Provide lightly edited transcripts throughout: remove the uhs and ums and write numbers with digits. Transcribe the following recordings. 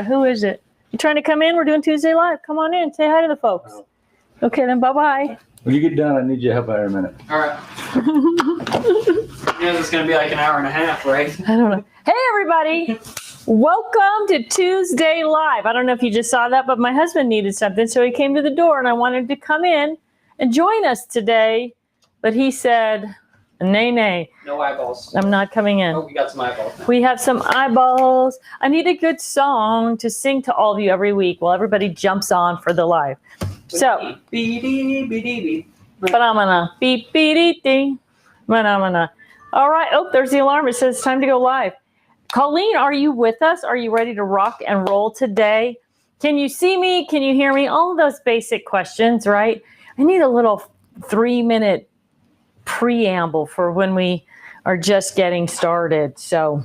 Who is it? You trying to come in? We're doing Tuesday Live. Come on in. Say hi to the folks. Okay, then bye-bye. When you get done, I need your help out in a minute. All right. Yeah, it's going to be like an hour and a half, right? I don't know. Hey, everybody. Welcome to Tuesday Live. I don't know if you just saw that, but my husband needed something, so he came to the door, and I wanted to come in and join us today. But he said, nay. No eyeballs. I'm not coming in. Oh, we got some eyeballs now. We have some eyeballs. I need a good song to sing to all of you every week while everybody jumps on for the live. So, phenomena, beep, beep, dee, phenomena. All right. Oh, there's the alarm. It says it's time to go live. Colleen, are you with us? Are you ready to rock and roll today? Can you see me? Can you hear me? All of those basic questions, right? I need a little 3-minute preamble for when we are just getting started. So,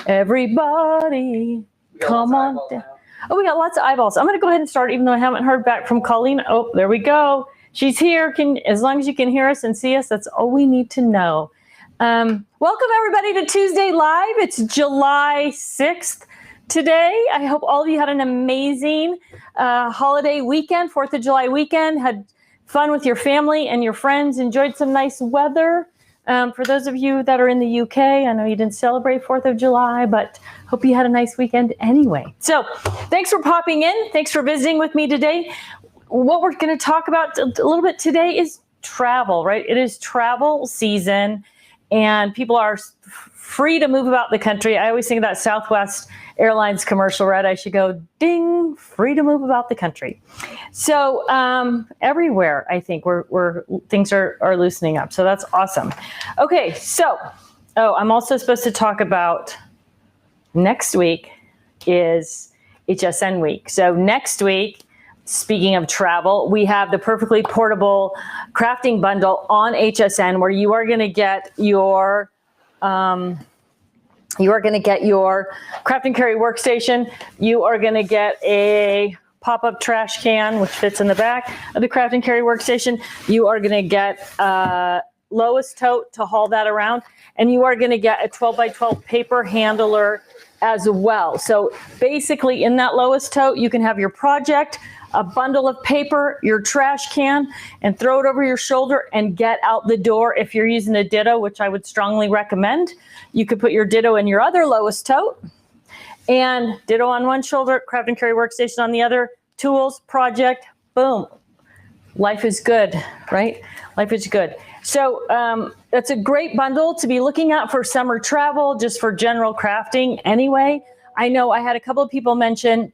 everybody, come on down. Oh, we got lots of eyeballs. I'm going to go ahead and start, even though I haven't heard back from Colleen. Oh, there we go. She's here. As long as you can hear us and see us, that's all we need to know. Welcome, everybody, to Tuesday Live. It's July 6th today. I hope all of you had an amazing holiday weekend, 4th of July weekend, had fun with your family and your friends, enjoyed some nice weather. For those of you that are in the UK, I know you didn't celebrate 4th of July, but hope you had a nice weekend anyway. So thanks for popping in. Thanks for visiting with me today. What we're going to talk about a little bit today is travel, right? It is travel season, and people are free to move about the country. I always think of that Southwest Airlines commercial, right? I should go, ding, free to move about the country. So everywhere, I think, where things are loosening up. So that's awesome. Okay, so, I'm also supposed to talk about next week is HSN week. So next week, speaking of travel, we have the Perfectly Portable Crafting Bundle on HSN, where you are going to get your craft and carry workstation. You are going to get a pop-up trash can, which fits in the back of the craft and carry workstation. You are going to get Lois tote to haul that around, and you are going to get a 12 by 12 paper handler as well. So basically, in that Lois tote, you can have your project, a bundle of paper, your trash can, and throw it over your shoulder and get out the door. If you're using a Ditto, which I would strongly recommend, you could put your Ditto in your other Lois tote, and Ditto on one shoulder, craft and carry workstation on the other, tools, project, boom. Life is good, right? Life is good. So that's a great bundle to be looking at for summer travel, just for general crafting anyway. I know I had a couple of people mention,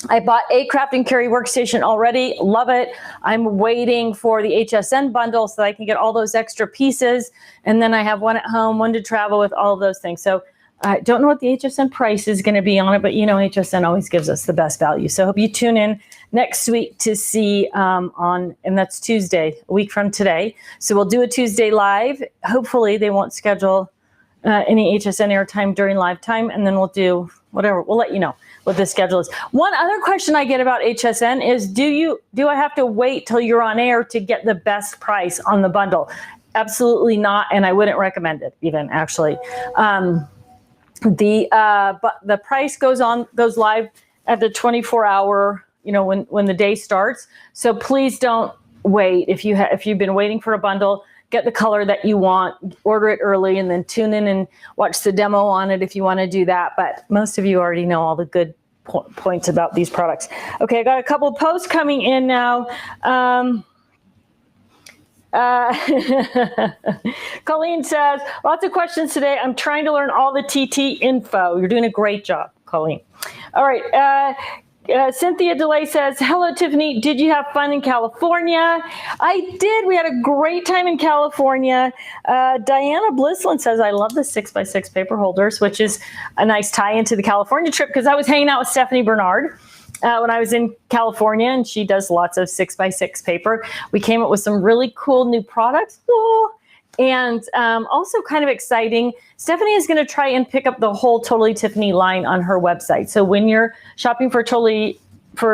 I bought a craft and carry workstation already. Love it. I'm waiting for the HSN bundle so that I can get all those extra pieces. And then I have one at home, one to travel with, all of those things. So I don't know what the HSN price is going to be on it, but HSN always gives us the best value. So I hope you tune in next week to see and that's Tuesday, a week from today. So we'll do a Tuesday Live. Hopefully they won't schedule any HSN airtime during live time, and then we'll do whatever. We'll let you know what the schedule is. One other question I get about HSN is, do I have to wait till you're on air to get the best price on the bundle? Absolutely not, and I wouldn't recommend it even, actually. But the price goes live at the 24-hour, when the day starts. So please don't wait. If you've been waiting for a bundle, get the color that you want, order it early, and then tune in and watch the demo on it if you want to do that. But most of you already know all the good points about these products. Okay, I got a couple of posts coming in now. Colleen says, lots of questions today. I'm trying to learn all the TT info. You're doing a great job, Colleen. All right. Cynthia DeLay says, hello, Tiffany. Did you have fun in California? I did. We had a great time in California. Diana Blisland says, I love the 6x6 paper holders, which is a nice tie into the California trip, because I was hanging out with Stephanie Bernard when I was in California, and she does lots of 6x6 paper. We came up with some really cool new products. And also kind of exciting, Stephanie is going to try and pick up the whole Totally Tiffany line on her website. So when you're shopping for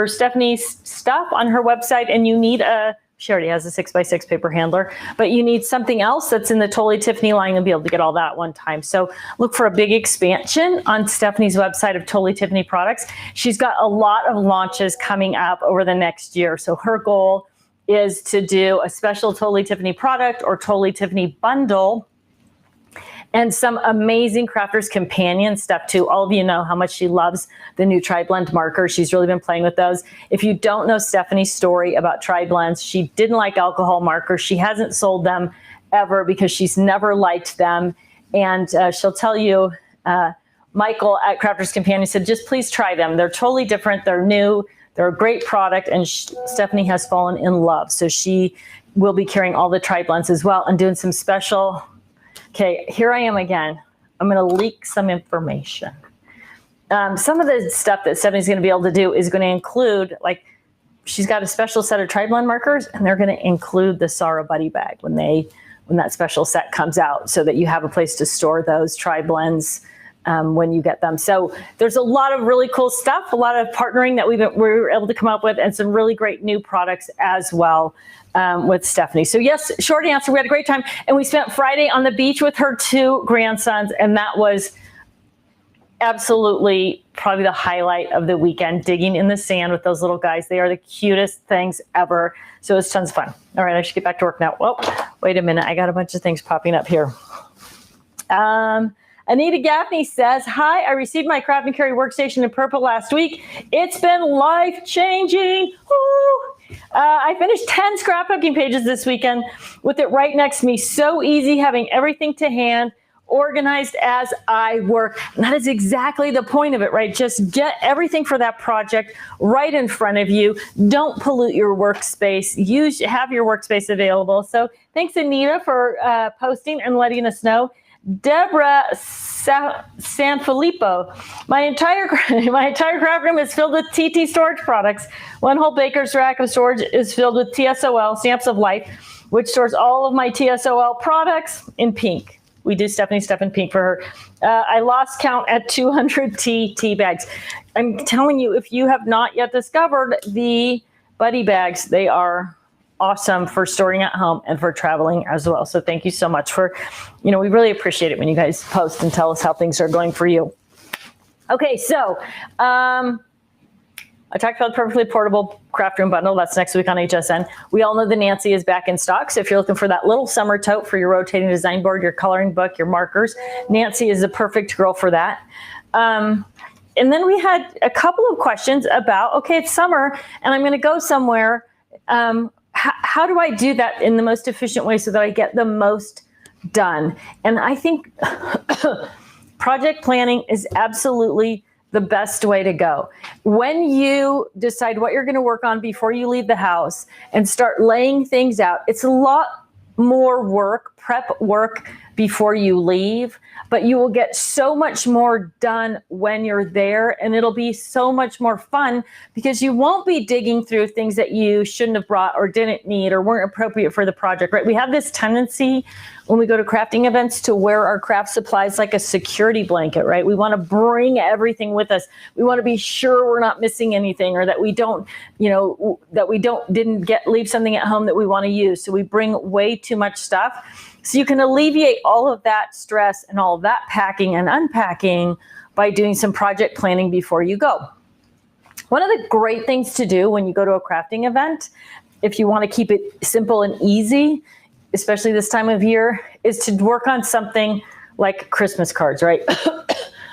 Stephanie's stuff on her website and you need a She already has a 6x6 paper handler, but you need something else that's in the Totally Tiffany line and be able to get all that at one time. So look for a big expansion on Stephanie's website of Totally Tiffany products. She's got a lot of launches coming up over the next year. So her goal is to do a special Totally Tiffany product or Totally Tiffany bundle and some amazing Crafters Companion stuff too. All of you know how much she loves the new Tri-Blend markers. She's really been playing with those. If you don't know Stephanie's story about Tri-Blends, she didn't like alcohol markers. She hasn't sold them ever because she's never liked them. And she'll tell you, Michael at Crafters Companion said, just please try them. They're totally different. They're new. They're a great product. And Stephanie has fallen in love. So she will be carrying all the Tri-Blends as well and doing some special. Okay, here I am again. I'm going to leak some information. Some of the stuff that Stephanie's going to be able to do is going to include, like, she's got a special set of Tri-Blend markers, and they're going to include the Sarah Buddy bag when that special set comes out, so that you have a place to store those Tri-Blends when you get them. So there's a lot of really cool stuff, a lot of partnering that we were able to come up with, and some really great new products as well. With Stephanie. So yes, short answer, we had a great time. And we spent Friday on the beach with her 2 grandsons. And that was absolutely probably the highlight of the weekend, digging in the sand with those little guys. They are the cutest things ever. So it was tons of fun. All right, I should get back to work now. Well, wait a minute. I got a bunch of things popping up here. Anita Gaffney says, hi, I received my Craft and Carry workstation in purple last week. It's been life-changing. Woo! I finished 10 scrapbooking pages this weekend with it right next to me. So easy, having everything to hand, organized as I work. And that is exactly the point of it, right? Just get everything for that project right in front of you. Don't pollute your workspace. Have your workspace available. So thanks, Anita, for posting and letting us know. Deborah Sanfilippo, my entire craft room is filled with TT storage products. One whole baker's rack of storage is filled with TSOL, Stamps of Life, which stores all of my TSOL products in pink. We do Stephanie's stuff in pink for her. I lost count at 200 tea bags. I'm telling you, if you have not yet discovered the Buddy bags, they are awesome for storing at home and for traveling as well. So thank you so much for, we really appreciate it when you guys post and tell us how things are going for you. Okay, so I talked about the Perfectly Portable Craft Room Bundle. That's next week on HSN. We all know the Nancy is back in stock. So if you're looking for that little summer tote for your rotating design board, your coloring book, your markers, Nancy is the perfect girl for that. And then we had a couple of questions about, okay, it's summer and I'm going to go somewhere. How do I do that in the most efficient way so that I get the most done? And I think project planning is absolutely the best way to go. When you decide what you're going to work on before you leave the house and start laying things out, it's a lot more work, prep work before you leave, but you will get so much more done when you're there, and it'll be so much more fun because you won't be digging through things that you shouldn't have brought or didn't need or weren't appropriate for the project, right? We have this tendency when we go to crafting events to wear our craft supplies like a security blanket, right? We want to bring everything with us. We want to be sure we're not missing anything, or that we don't, didn't leave something at home that we want to use. So we bring way too much stuff. So you can alleviate all of that stress and all of that packing and unpacking by doing some project planning before you go. One of the great things to do when you go to a crafting event, if you want to keep it simple and easy, especially this time of year, is to work on something like Christmas cards, right?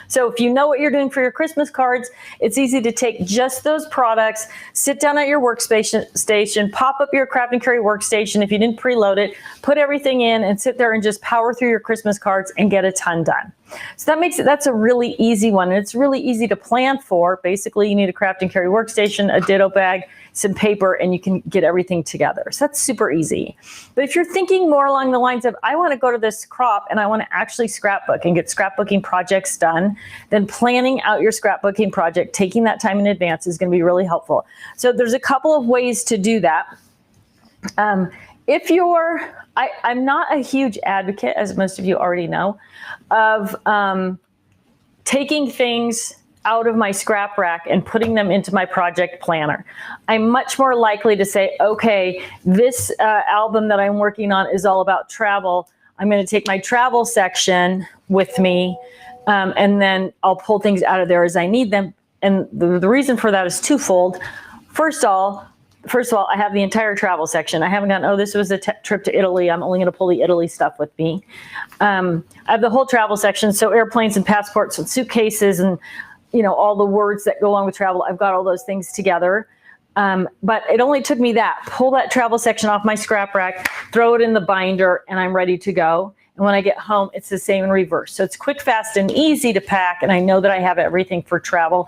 So if you know what you're doing for your Christmas cards, it's easy to take just those products, sit down at your workstation, pop up your Craft and Carry workstation if you didn't preload it, put everything in and sit there and just power through your Christmas cards and get a ton done. So that's a really easy one. And it's really easy to plan for. Basically, you need a Craft and Carry workstation, a ditto bag, some paper, and you can get everything together. So that's super easy. But if you're thinking more along the lines of, I want to go to this crop and I want to actually scrapbook and get scrapbooking projects done, then planning out your scrapbooking project, taking that time in advance is going to be really helpful. So there's a couple of ways to do that. I'm not a huge advocate, as most of you already know, of taking things out of my scrap rack and putting them into my project planner. I'm much more likely to say, okay, this album that I'm working on is all about travel. I'm going to take my travel section with me, and then I'll pull things out of there as I need them. And the reason for that is twofold. First of all, I have the entire travel section. I haven't gone, oh, this was a trip to Italy. I'm only going to pull the Italy stuff with me. I have the whole travel section, so airplanes and passports and suitcases and all the words that go along with travel. I've got all those things together. But it only took me pull that travel section off my scrap rack, throw it in the binder, and I'm ready to go. And when I get home, it's the same in reverse. So it's quick, fast, and easy to pack. And I know that I have everything for travel.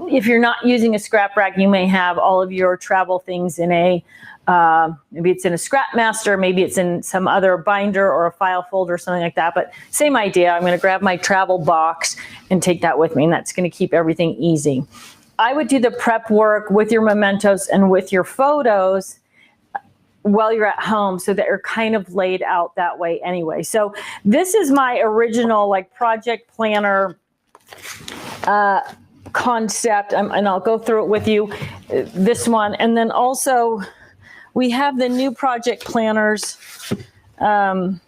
If you're not using a scrap rack, you may have all of your travel things in maybe it's in a Scrap Master, maybe it's in some other binder or a file folder or something like that. But same idea. I'm going to grab my travel box and take that with me. And that's going to keep everything easy. I would do the prep work with your mementos and with your photos while you're at home so that you're kind of laid out that way anyway. So this is my original project planner concept, and I'll go through it with you, this one. And then also we have the new project planners. It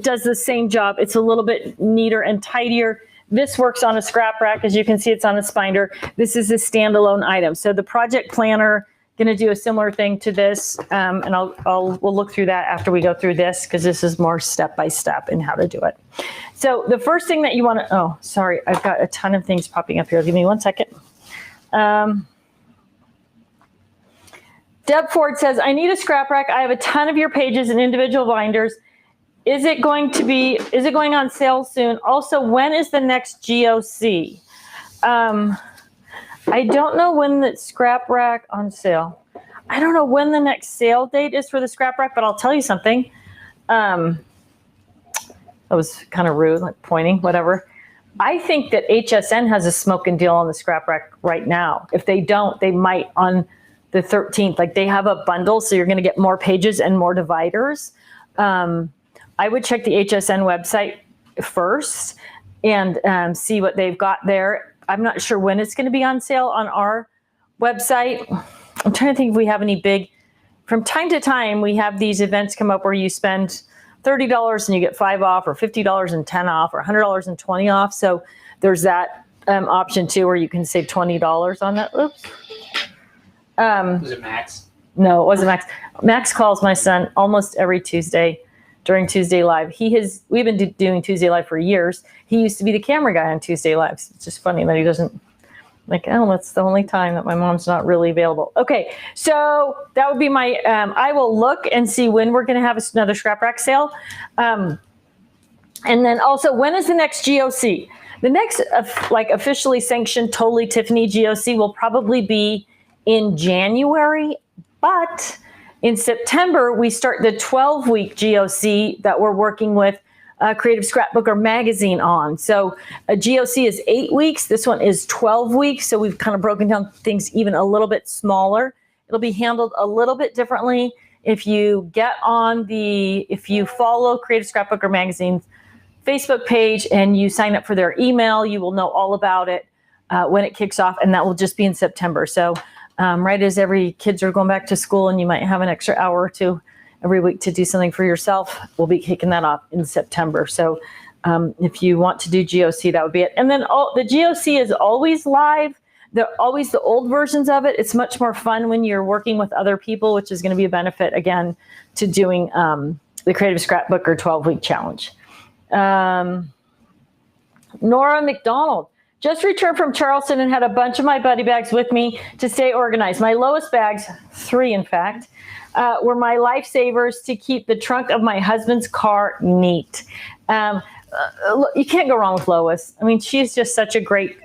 does the same job. It's a little bit neater and tidier. This works on a scrap rack. As you can see, it's on a binder. This is a standalone item. So the project planner, going to do a similar thing to this, and we'll look through that after we go through this, because this is more step-by-step in how to do it. So the first thing that you want to, oh, sorry, I've got a ton of things popping up here. Give me 1 second. Deb Ford says, I need a scrap rack. I have a ton of your pages in individual binders. Is it going on sale soon? Also, when is the next GOC? I don't know when the scrap rack on sale. I don't know when the next sale date is for the scrap rack, but I'll tell you something. That was kind of rude, pointing, whatever. I think that HSN has a smoking deal on the scrap rack right now. If they don't, they might on the 13th. They have a bundle, so you're going to get more pages and more dividers. I would check the HSN website first and see what they've got there. I'm not sure when it's going to be on sale on our website. I'm trying to think if we have any big, from time to time, we have these events come up where you spend $30 and you get 5 off, or $50 and 10 off, or $100 and 20 off. So there's that option too, where you can save $20 on that. Oops. Was it Max? No, it wasn't Max. Max calls my son almost every Tuesday during Tuesday Live. We've been doing Tuesday Live for years. He used to be the camera guy on Tuesday Lives. It's just funny that he doesn't, that's the only time that my mom's not really available. Okay, so that would be my, I will look and see when we're going to have another scrap rack sale. And then also, when is the next GOC? The next officially sanctioned Totally Tiffany GOC will probably be in January, but in September, we start the 12-week GOC that we're working with Creative Scrapbooker Magazine on. So a GOC is 8 weeks. This one is 12 weeks. So we've kind of broken down things even a little bit smaller. It'll be handled a little bit differently. If you follow Creative Scrapbooker Magazine's Facebook page and you sign up for their email, you will know all about it when it kicks off, and that will just be in September. So right as kids are going back to school and you might have an extra hour or two every week to do something for yourself, we'll be kicking that off in September. So if you want to do GOC, that would be it. And then the GOC is always live. They're always the old versions of it. It's much more fun when you're working with other people, which is going to be a benefit, again, to doing the Creative Scrapbooker 12-week challenge. Nora McDonald. Just returned from Charleston and had a bunch of my buddy bags with me to stay organized. My lowest bags, 3 in fact, were my lifesavers to keep the trunk of my husband's car neat. You can't go wrong with Lois. I mean, she's just such a great,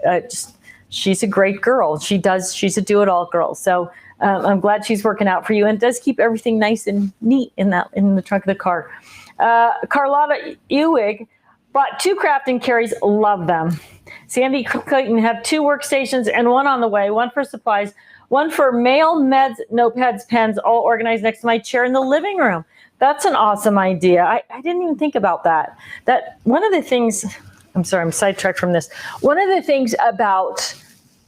she's a great girl. She's a do-it-all girl. So I'm glad she's working out for you, and does keep everything nice and neat in the trunk of the car. Carlotta Ewig bought 2 craft and carries, love them. Sandy Clayton have 2 workstations and 1 on the way, 1 for supplies, 1 for mail, meds, notepads, pens, all organized next to my chair in the living room. That's an awesome idea. I didn't even think about that. That one of the things, I'm sorry, I'm sidetracked from this. One of the things about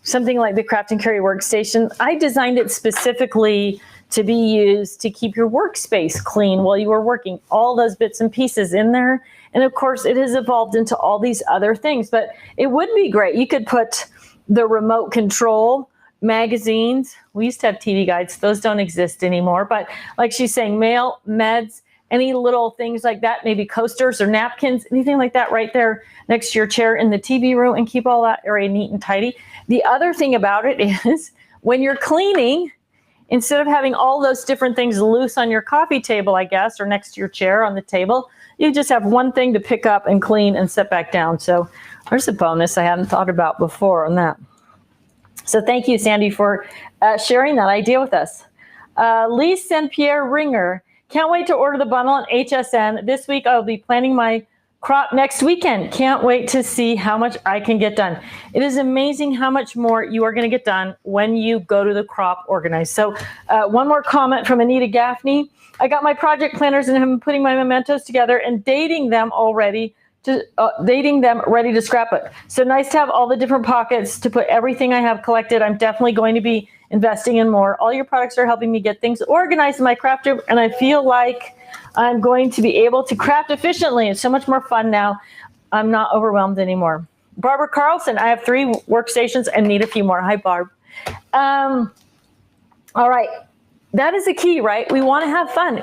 something like the Craft and Carry workstation, I designed it specifically to be used to keep your workspace clean while you were working. All those bits and pieces in there. And of course, it has evolved into all these other things, but it would be great. You could put the remote control, magazines. We used to have TV guides. Those don't exist anymore. But like she's saying, mail, meds, any little things like that, maybe coasters or napkins, anything like that right there next to your chair in the TV room, and keep all that area neat and tidy. The other thing about it is when you're cleaning, instead of having all those different things loose on your coffee table, I guess, or next to your chair on the table, you just have one thing to pick up and clean and set back down. So there's a bonus I hadn't thought about before on that. So thank you, Sandy, for sharing that idea with us. Lise St. Pierre Ringer, can't wait to order the bundle on HSN. This week I'll be planning my crop next weekend. Can't wait to see how much I can get done. It is amazing how much more you are going to get done when you go to the crop organized. So one more comment from Anita Gaffney. I got my project planners and I'm putting my mementos together and dating them ready to scrapbook. So nice to have all the different pockets to put everything I have collected. I'm definitely going to be investing in more. All your products are helping me get things organized in my craft room, and I feel like I'm going to be able to craft efficiently. It's so much more fun now. I'm not overwhelmed anymore. Barbara Carlson, I have 3 workstations and need a few more. Hi, Barb. All right. That is the key, right? We want to have fun.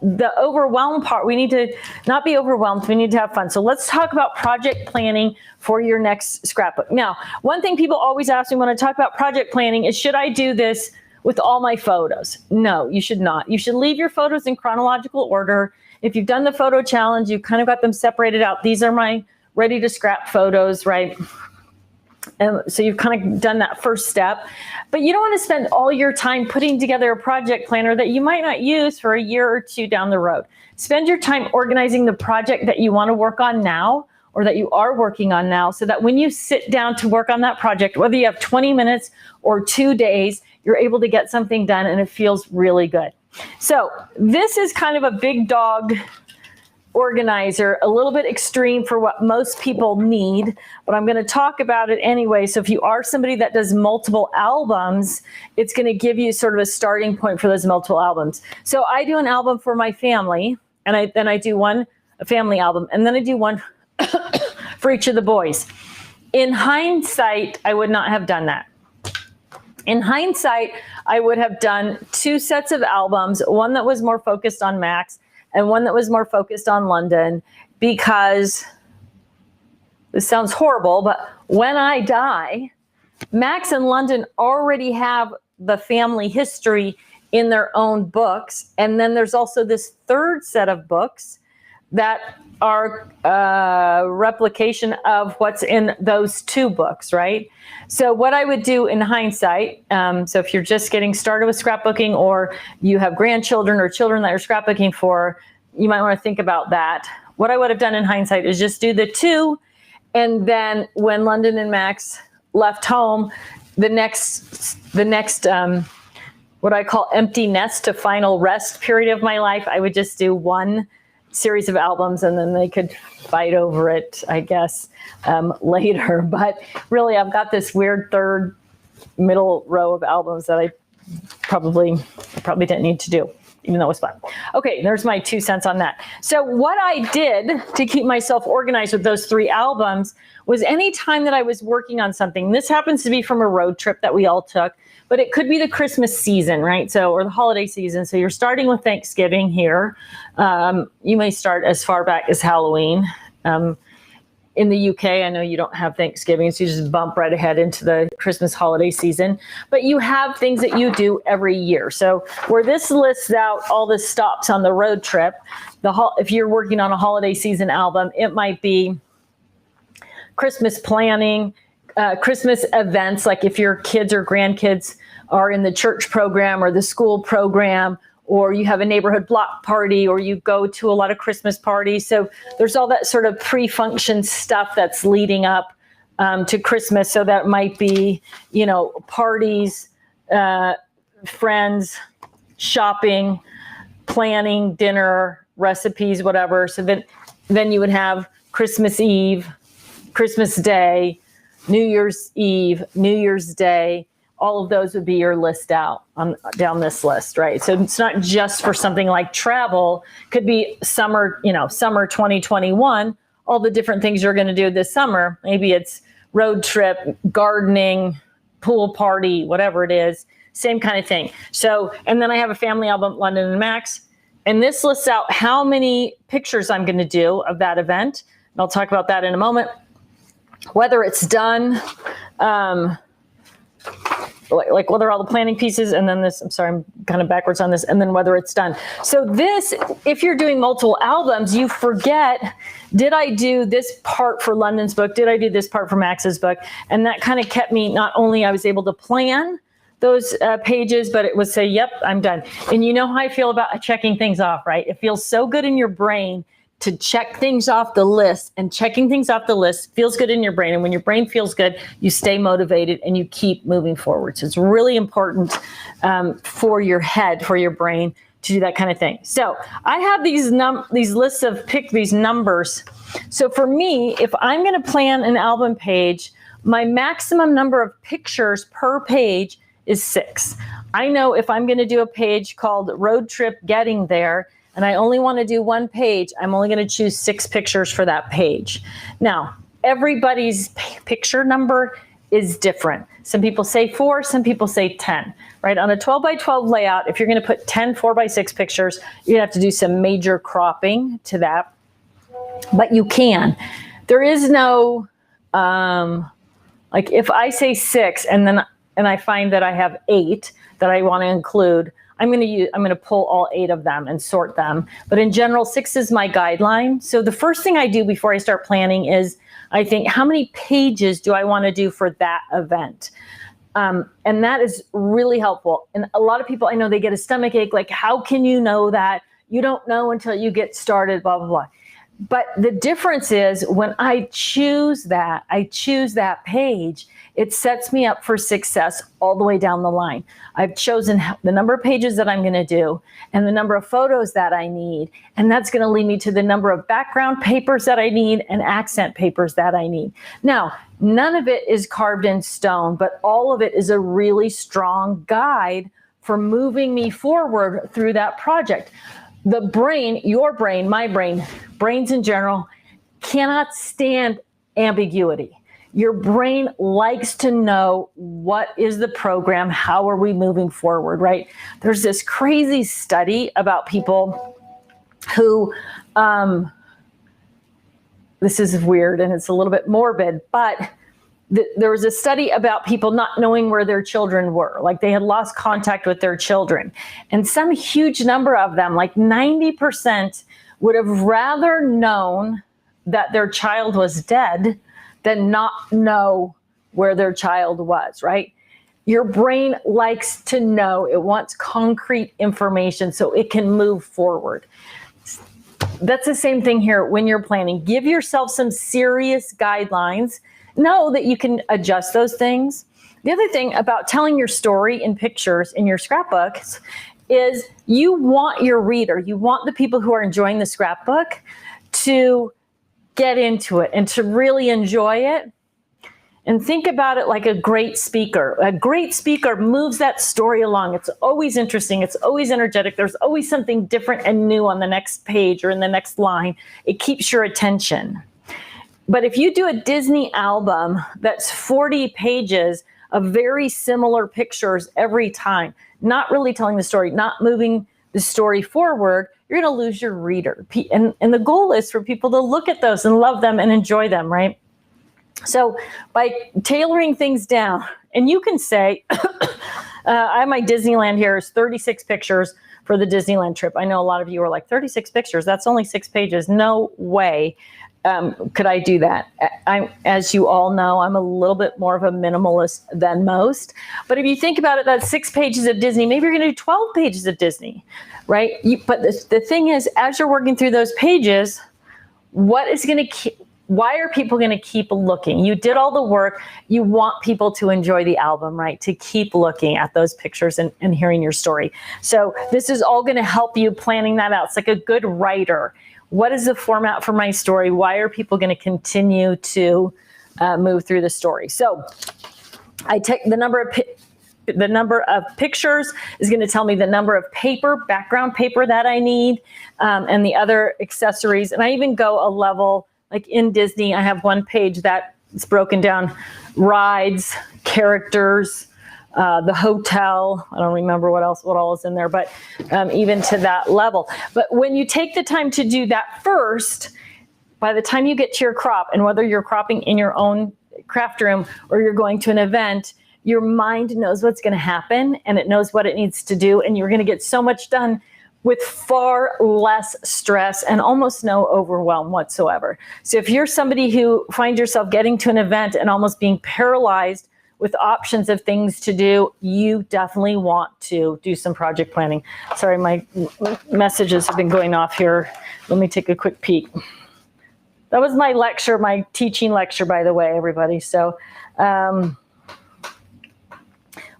The overwhelmed part, we need to not be overwhelmed. We need to have fun. So let's talk about project planning for your next scrapbook. Now, one thing people always ask me when I talk about project planning is, should I do this with all my photos? No, you should not. You should leave your photos in chronological order. If you've done the photo challenge, you've kind of got them separated out. These are my ready to scrap photos, right? And so you've kind of done that first step, but you don't want to spend all your time putting together a project planner that you might not use for a year or 2 down the road. Spend your time organizing the project that you want to work on now, or that you are working on now, so that when you sit down to work on that project, whether you have 20 minutes or 2 days, you're able to get something done and it feels really good. So this is kind of a big dog organizer, a little bit extreme for what most people need, but I'm going to talk about it anyway. So if you are somebody that does multiple albums, it's going to give you sort of a starting point for those multiple albums. So I do an album for my family, and then I do a family album, and then I do one for each of the boys. In hindsight, I would not have done that. In hindsight, I would have done 2 sets of albums, one that was more focused on Max and one that was more focused on London, because this sounds horrible, but when I die, Max and London already have the family history in their own books. And then there's also this 3rd set of books that are replication of what's in those 2 books, right? So what I would do in hindsight, so if you're just getting started with scrapbooking, or you have grandchildren or children that you're scrapbooking for, you might want to think about that. What I would have done in hindsight is just do the 2, and then when London and Max left home, the next what I call empty nest to final rest period of my life, I would just do 1 series of albums, and then they could fight over it, I guess, later. But really, I've got this weird 3rd middle row of albums that I probably didn't need to do, even though it was fun. Okay, there's my 2 cents on that. So what I did to keep myself organized with those 3 albums was any time that I was working on something, this happens to be from a road trip that we all took, but it could be the Christmas season, right? So, or the holiday season. So you're starting with Thanksgiving here. You may start as far back as Halloween. In the UK, I know you don't have Thanksgiving, so you just bump right ahead into the Christmas holiday season. But you have things that you do every year. So where this lists out all the stops on the road trip, if you're working on a holiday season album, it might be Christmas planning, Christmas events, like if your kids or grandkids are in the church program or the school program, or you have a neighborhood block party, or you go to a lot of Christmas parties. So there's all that sort of pre-function stuff that's leading up to Christmas. So that might be, parties, friends, shopping, planning, dinner, recipes, whatever. So then you would have Christmas Eve, Christmas Day, New Year's Eve, New Year's Day, all of those would be your list out down this list, right? So it's not just for something like travel. Could be summer, summer 2021, all the different things you're going to do this summer. Maybe it's road trip, gardening, pool party, whatever it is, same kind of thing. So, and then I have a family album, London and Max, and this lists out how many pictures I'm going to do of that event. And I'll talk about that in a moment. Whether it's done, like whether all the planning pieces, and then this, I'm sorry, I'm kind of backwards on this, and then whether it's done. So this, if you're doing multiple albums, you forget, did I do this part for London's book? Did I do this part for Max's book? And that kind of kept me, not only I was able to plan those pages, but it would say, yep, I'm done. And you know how I feel about checking things off, right? It feels so good in your brain to check things off the list, and checking things off the list feels good in your brain. And when your brain feels good, you stay motivated and you keep moving forward. So it's really important for your head, for your brain to do that kind of thing. So I have these lists of these numbers. So for me, if I'm going to plan an album page, my maximum number of pictures per page is 6. I know if I'm going to do a page called Road Trip Getting There, and I only want to do one page, I'm only going to choose 6 pictures for that page. Now, everybody's picture number is different. Some people say 4, some people say 10, right? On a 12 by 12 layout, if you're going to put 10 4 by 6 pictures, you're going to have to do some major cropping to that. But you can. There is no, like if I say 6 and I find that I have 8 that I want to include, I'm going to pull all 8 of them and sort them. But in general, 6 is my guideline. So the first thing I do before I start planning is I think, how many pages do I want to do for that event? And that is really helpful. And a lot of people, I know, they get a stomach ache, like, how can you know that? You don't know until you get started, blah, blah, blah. But the difference is when I choose that page, it sets me up for success all the way down the line. I've chosen the number of pages that I'm going to do and the number of photos that I need. And that's going to lead me to the number of background papers that I need and accent papers that I need. Now, none of it is carved in stone, but all of it is a really strong guide for moving me forward through that project. The brain, your brain, my brain, brains in general, cannot stand ambiguity. Your brain likes to know, what is the program? How are we moving forward, right? There's this crazy study about people who, this is weird and it's a little bit morbid, but there was a study about people not knowing where their children were, like they had lost contact with their children. And some huge number of them, like 90%, would have rather known that their child was dead than not know where their child was, right? Your brain likes to know. It wants concrete information so it can move forward. That's the same thing here when you're planning. Give yourself some serious guidelines. Know that you can adjust those things. The other thing about telling your story in pictures in your scrapbooks is you want your reader, you want the people who are enjoying the scrapbook to get into it and to really enjoy it. And think about it like a great speaker. A great speaker moves that story along. It's always interesting. It's always energetic. There's always something different and new on the next page or in the next line. It keeps your attention. But if you do a Disney album that's 40 pages of very similar pictures every time, not really telling the story, not moving the story forward, you're going to lose your reader. And the goal is for people to look at those and love them and enjoy them, right? So by tailoring things down, and you can say, I have my Disneyland here is 36 pictures for the Disneyland trip. I know a lot of you are like, 36 pictures, that's only 6 pages. No way could I do that. As you all know, I'm a little bit more of a minimalist than most. But if you think about it, that's 6 pages of Disney. Maybe you're going to do 12 pages of Disney, right? But the thing is, as you're working through those pages, why are people going to keep looking? You did all the work. You want people to enjoy the album, right? To keep looking at those pictures and hearing your story. So this is all going to help you planning that out. It's like a good writer. What is the format for my story? Why are people going to continue to move through the story? So I take the number of pictures is going to tell me the number of background paper that I need, and the other accessories. And I even go a level, like in Disney, I have one page that is broken down: rides, characters, the hotel. I don't remember what all is in there, but even to that level. But when you take the time to do that first, by the time you get to your crop, and whether you're cropping in your own craft room or you're going to an event, your mind knows what's going to happen and it knows what it needs to do, and you're going to get so much done with far less stress and almost no overwhelm whatsoever. So if you're somebody who finds yourself getting to an event and almost being paralyzed with options of things to do, you definitely want to do some project planning. Sorry, my messages have been going off here. Let me take a quick peek. That was my lecture, my teaching lecture, by the way, everybody. So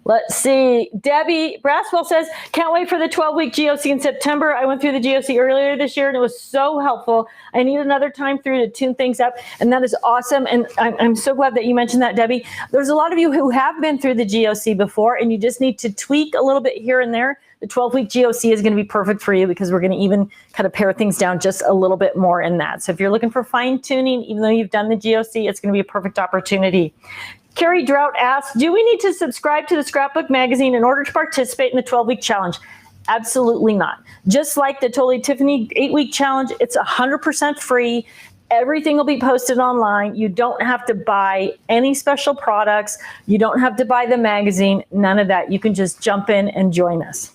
let's see. Debbie Braswell says, can't wait for the 12-week GOC in September. I went through the GOC earlier this year and it was so helpful. I need another time through to tune things up, and that is awesome. And I'm so glad that you mentioned that, Debbie. There's a lot of you who have been through the GOC before, and you just need to tweak a little bit here and there. The 12-week GOC is going to be perfect for you because we're going to even kind of pare things down just a little bit more in that. So if you're looking for fine tuning, even though you've done the GOC, it's going to be a perfect opportunity. Carrie Drought asks, do we need to subscribe to the Scrapbook magazine in order to participate in the 12-week challenge? Absolutely not. Just like the Totally Tiffany 8-week challenge, it's 100% free. Everything will be posted online. You don't have to buy any special products. You don't have to buy the magazine, none of that. You can just jump in and join us.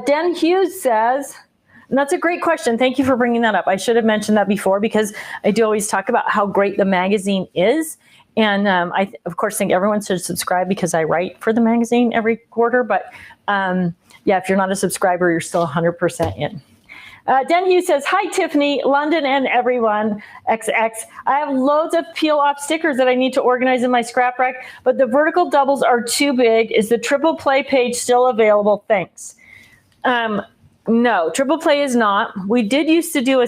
Den Hughes says, and that's a great question. Thank you for bringing that up. I should have mentioned that before because I do always talk about how great the magazine is. And I, of course, think everyone should subscribe because I write for the magazine every quarter. But yeah, if you're not a subscriber, you're still 100% in. Den Hughes says, hi, Tiffany, London, and everyone, XX. I have loads of peel-off stickers that I need to organize in my scrap rack, but the vertical doubles are too big. Is the triple play page still available? Thanks. No, triple play is not. We did used to do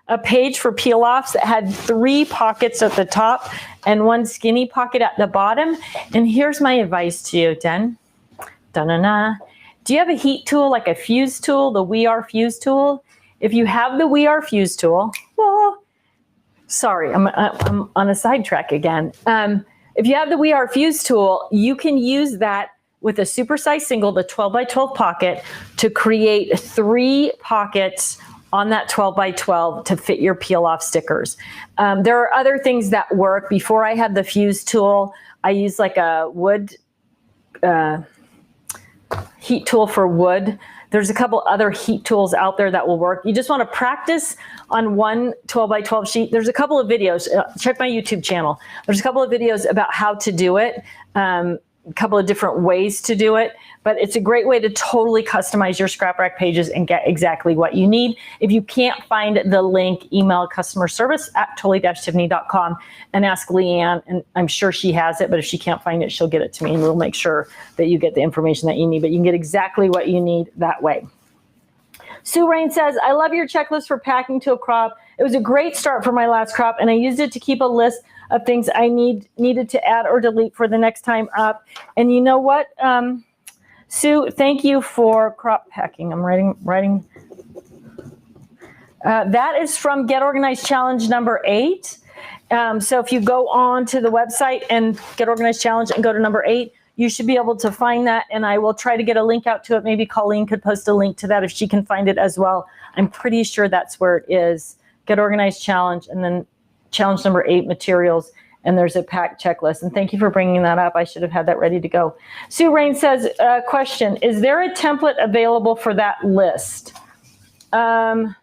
a page for peel-offs that had 3 pockets at the top and 1 skinny pocket at the bottom. And here's my advice to you, Den. Da-na-na. Do you have a heat tool, like a fuse tool, the We Are Fuse tool? If you have the We Are Fuse tool, well, sorry, I'm on a sidetrack again. If you have the We Are Fuse tool, you can use that with a supersized single, the 12 by 12 pocket, to create 3 pockets on that 12 by 12 to fit your peel off stickers. There are other things that work. Before I had the fuse tool, I used like a wood heat tool for wood. There's a couple other heat tools out there that will work. You just want to practice on one 12 by 12 sheet. There's a couple of videos. Check my YouTube channel. There's a couple of videos about how to do it. A couple of different ways to do it, but it's a great way to totally customize your scrap rack pages and get exactly what you need. If you can't find the link, email customer service at totally-tiffany.com and ask Leanne, and I'm sure she has it, but if she can't find it, she'll get it to me and we'll make sure that you get the information that you need, but you can get exactly what you need that way. Sue Rain says, I love your checklist for packing to a crop. It was a great start for my last crop, and I used it to keep a list of things I needed to add or delete for the next time up. And you know what, Sue, thank you for crop packing. I'm writing. That is from Get Organized Challenge number 8. So if you go on to the website and Get Organized Challenge and go to number 8, you should be able to find that, and I will try to get a link out to it. Maybe Colleen could post a link to that if she can find it as well. I'm pretty sure that's where it is. Get Organized Challenge, and then challenge number 8, materials, and there's a pack checklist. And thank you for bringing that up. I should have had that ready to go. Sue Rain says, question, is there a template available for that list? I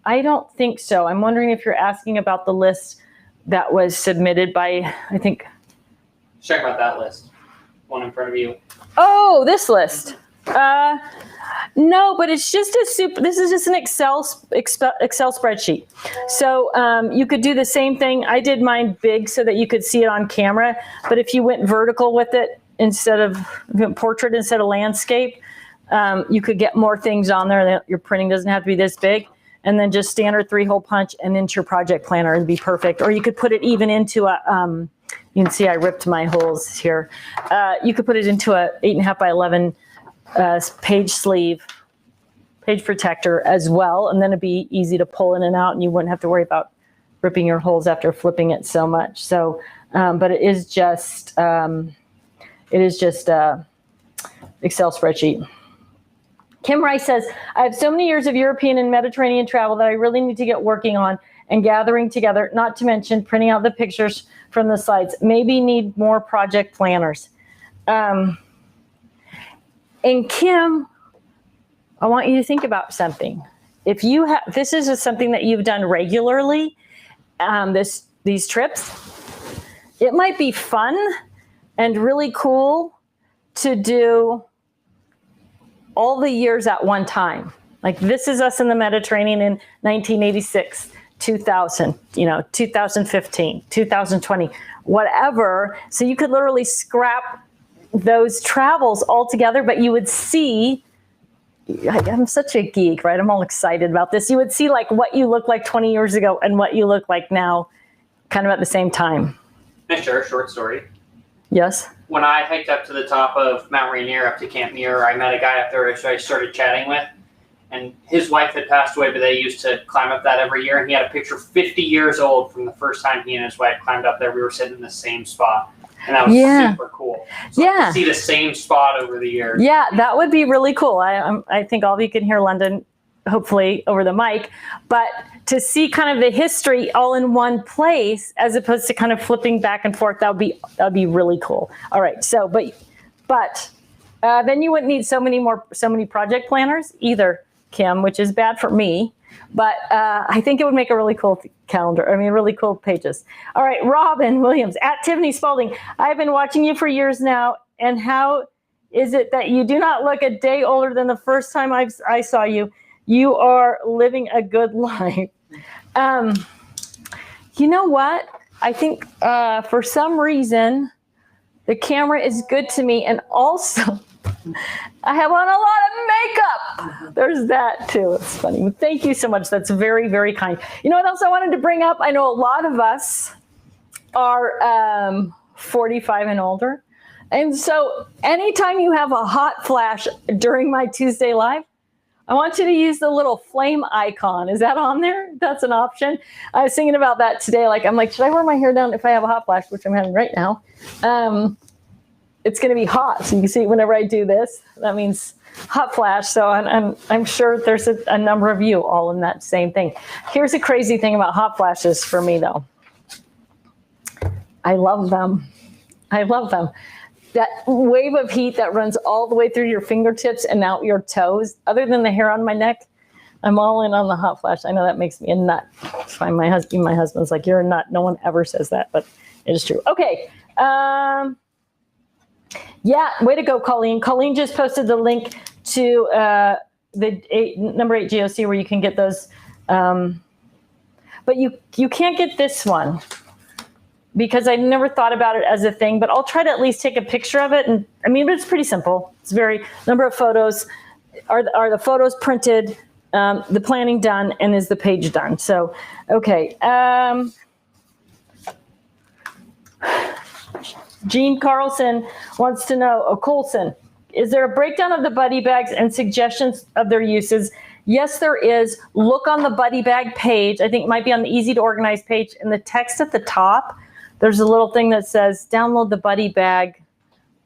don't think so. I'm wondering if you're asking about the list that was submitted by, I think. Check out that list. One in front of you. Oh, this list. No, but it's just this is just an Excel spreadsheet. So you could do the same thing. I did mine big so that you could see it on camera. But if you went vertical with it instead of portrait instead of landscape, You could get more things on there. That your printing doesn't have to be this big. And then just standard 3-hole punch and into your project planner and be perfect. Or you could put it even into a, you can see I ripped my holes here. You could put it into a 8.5 by 11 page sleeve, page protector as well. And then it'd be easy to pull in and out and you wouldn't have to worry about ripping your holes after flipping it so much. So, but it is just Excel spreadsheet. Kim Rice says, I have so many years of European and Mediterranean travel that I really need to get working on and gathering together, not to mention printing out the pictures from the slides. Maybe need more project planners. And Kim, I want you to think about something. If you have, this is something that you've done regularly, these trips, it might be fun and really cool to do all the years at one time. Like this is us in the Mediterranean in 1986, 2000, 2015, 2020, whatever. So you could literally scrap those travels all together, but you would see, I'm such a geek, right? I'm all excited about this. You would see like what you looked like 20 years ago and what you look like now, kind of at the same time. Can I share a short story? Yes. When I hiked up to the top of Mount Rainier, up to Camp Muir, I met a guy up there I started chatting with, and his wife had passed away, but they used to climb up that every year, and he had a picture 50 years old from the first time he and his wife climbed up there. We were sitting in the same spot, and that was super cool. So to see the same spot over the years. Yeah, that would be really cool. I think all of you can hear London, hopefully over the mic, but to see kind of the history all in one place as opposed to kind of flipping back and forth, that would be really cool. All right, so but then you wouldn't need so many project planners either, Kim, which is bad for me. But I think it would make a really cool calendar. I mean, really cool pages. All right, Robin Williams at Tiffany Spalding. I've been watching you for years now, and how is it that you do not look a day older than the first time I saw you? You are living a good life. You know what? I think for some reason, the camera is good to me. And also, I have on a lot of makeup. There's that too. It's funny. Thank you so much. That's very, very kind. You know what else I wanted to bring up? I know a lot of us are 45 and older. And so anytime you have a hot flash during my Tuesday Live, I want you to use the little flame icon. Is that on there? That's an option. I was thinking about that today. I'm like, should I wear my hair down if I have a hot flash, which I'm having right now? It's going to be hot. So you can see whenever I do this, that means hot flash. So I'm sure there's a number of you all in that same thing. Here's a crazy thing about hot flashes for me, though. I love them. I love them. That wave of heat that runs all the way through your fingertips and out your toes, other than the hair on my neck, I'm all in on the hot flash. I know that makes me a nut. It's fine. My husband's like, you're a nut. No one ever says that, but it is true. Okay. Yeah, way to go, Colleen. Colleen just posted the link to the number 8 GOC where you can get those. But you can't get this one, because I never thought about it as a thing, but I'll try to at least take a picture of it. And I mean, it's pretty simple. It's number of photos. Are the photos printed, the planning done, and is the page done? So, okay. Jean Carlson wants to know, Colson, is there a breakdown of the buddy bags and suggestions of their uses? Yes, there is. Look on the buddy bag page. I think it might be on the easy to organize page. In the text at the top, there's a little thing that says download the buddy bag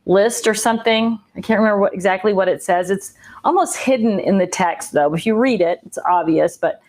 list or something. I can't remember exactly what it says. It's almost hidden in the text, though. If you read it, it's obvious. But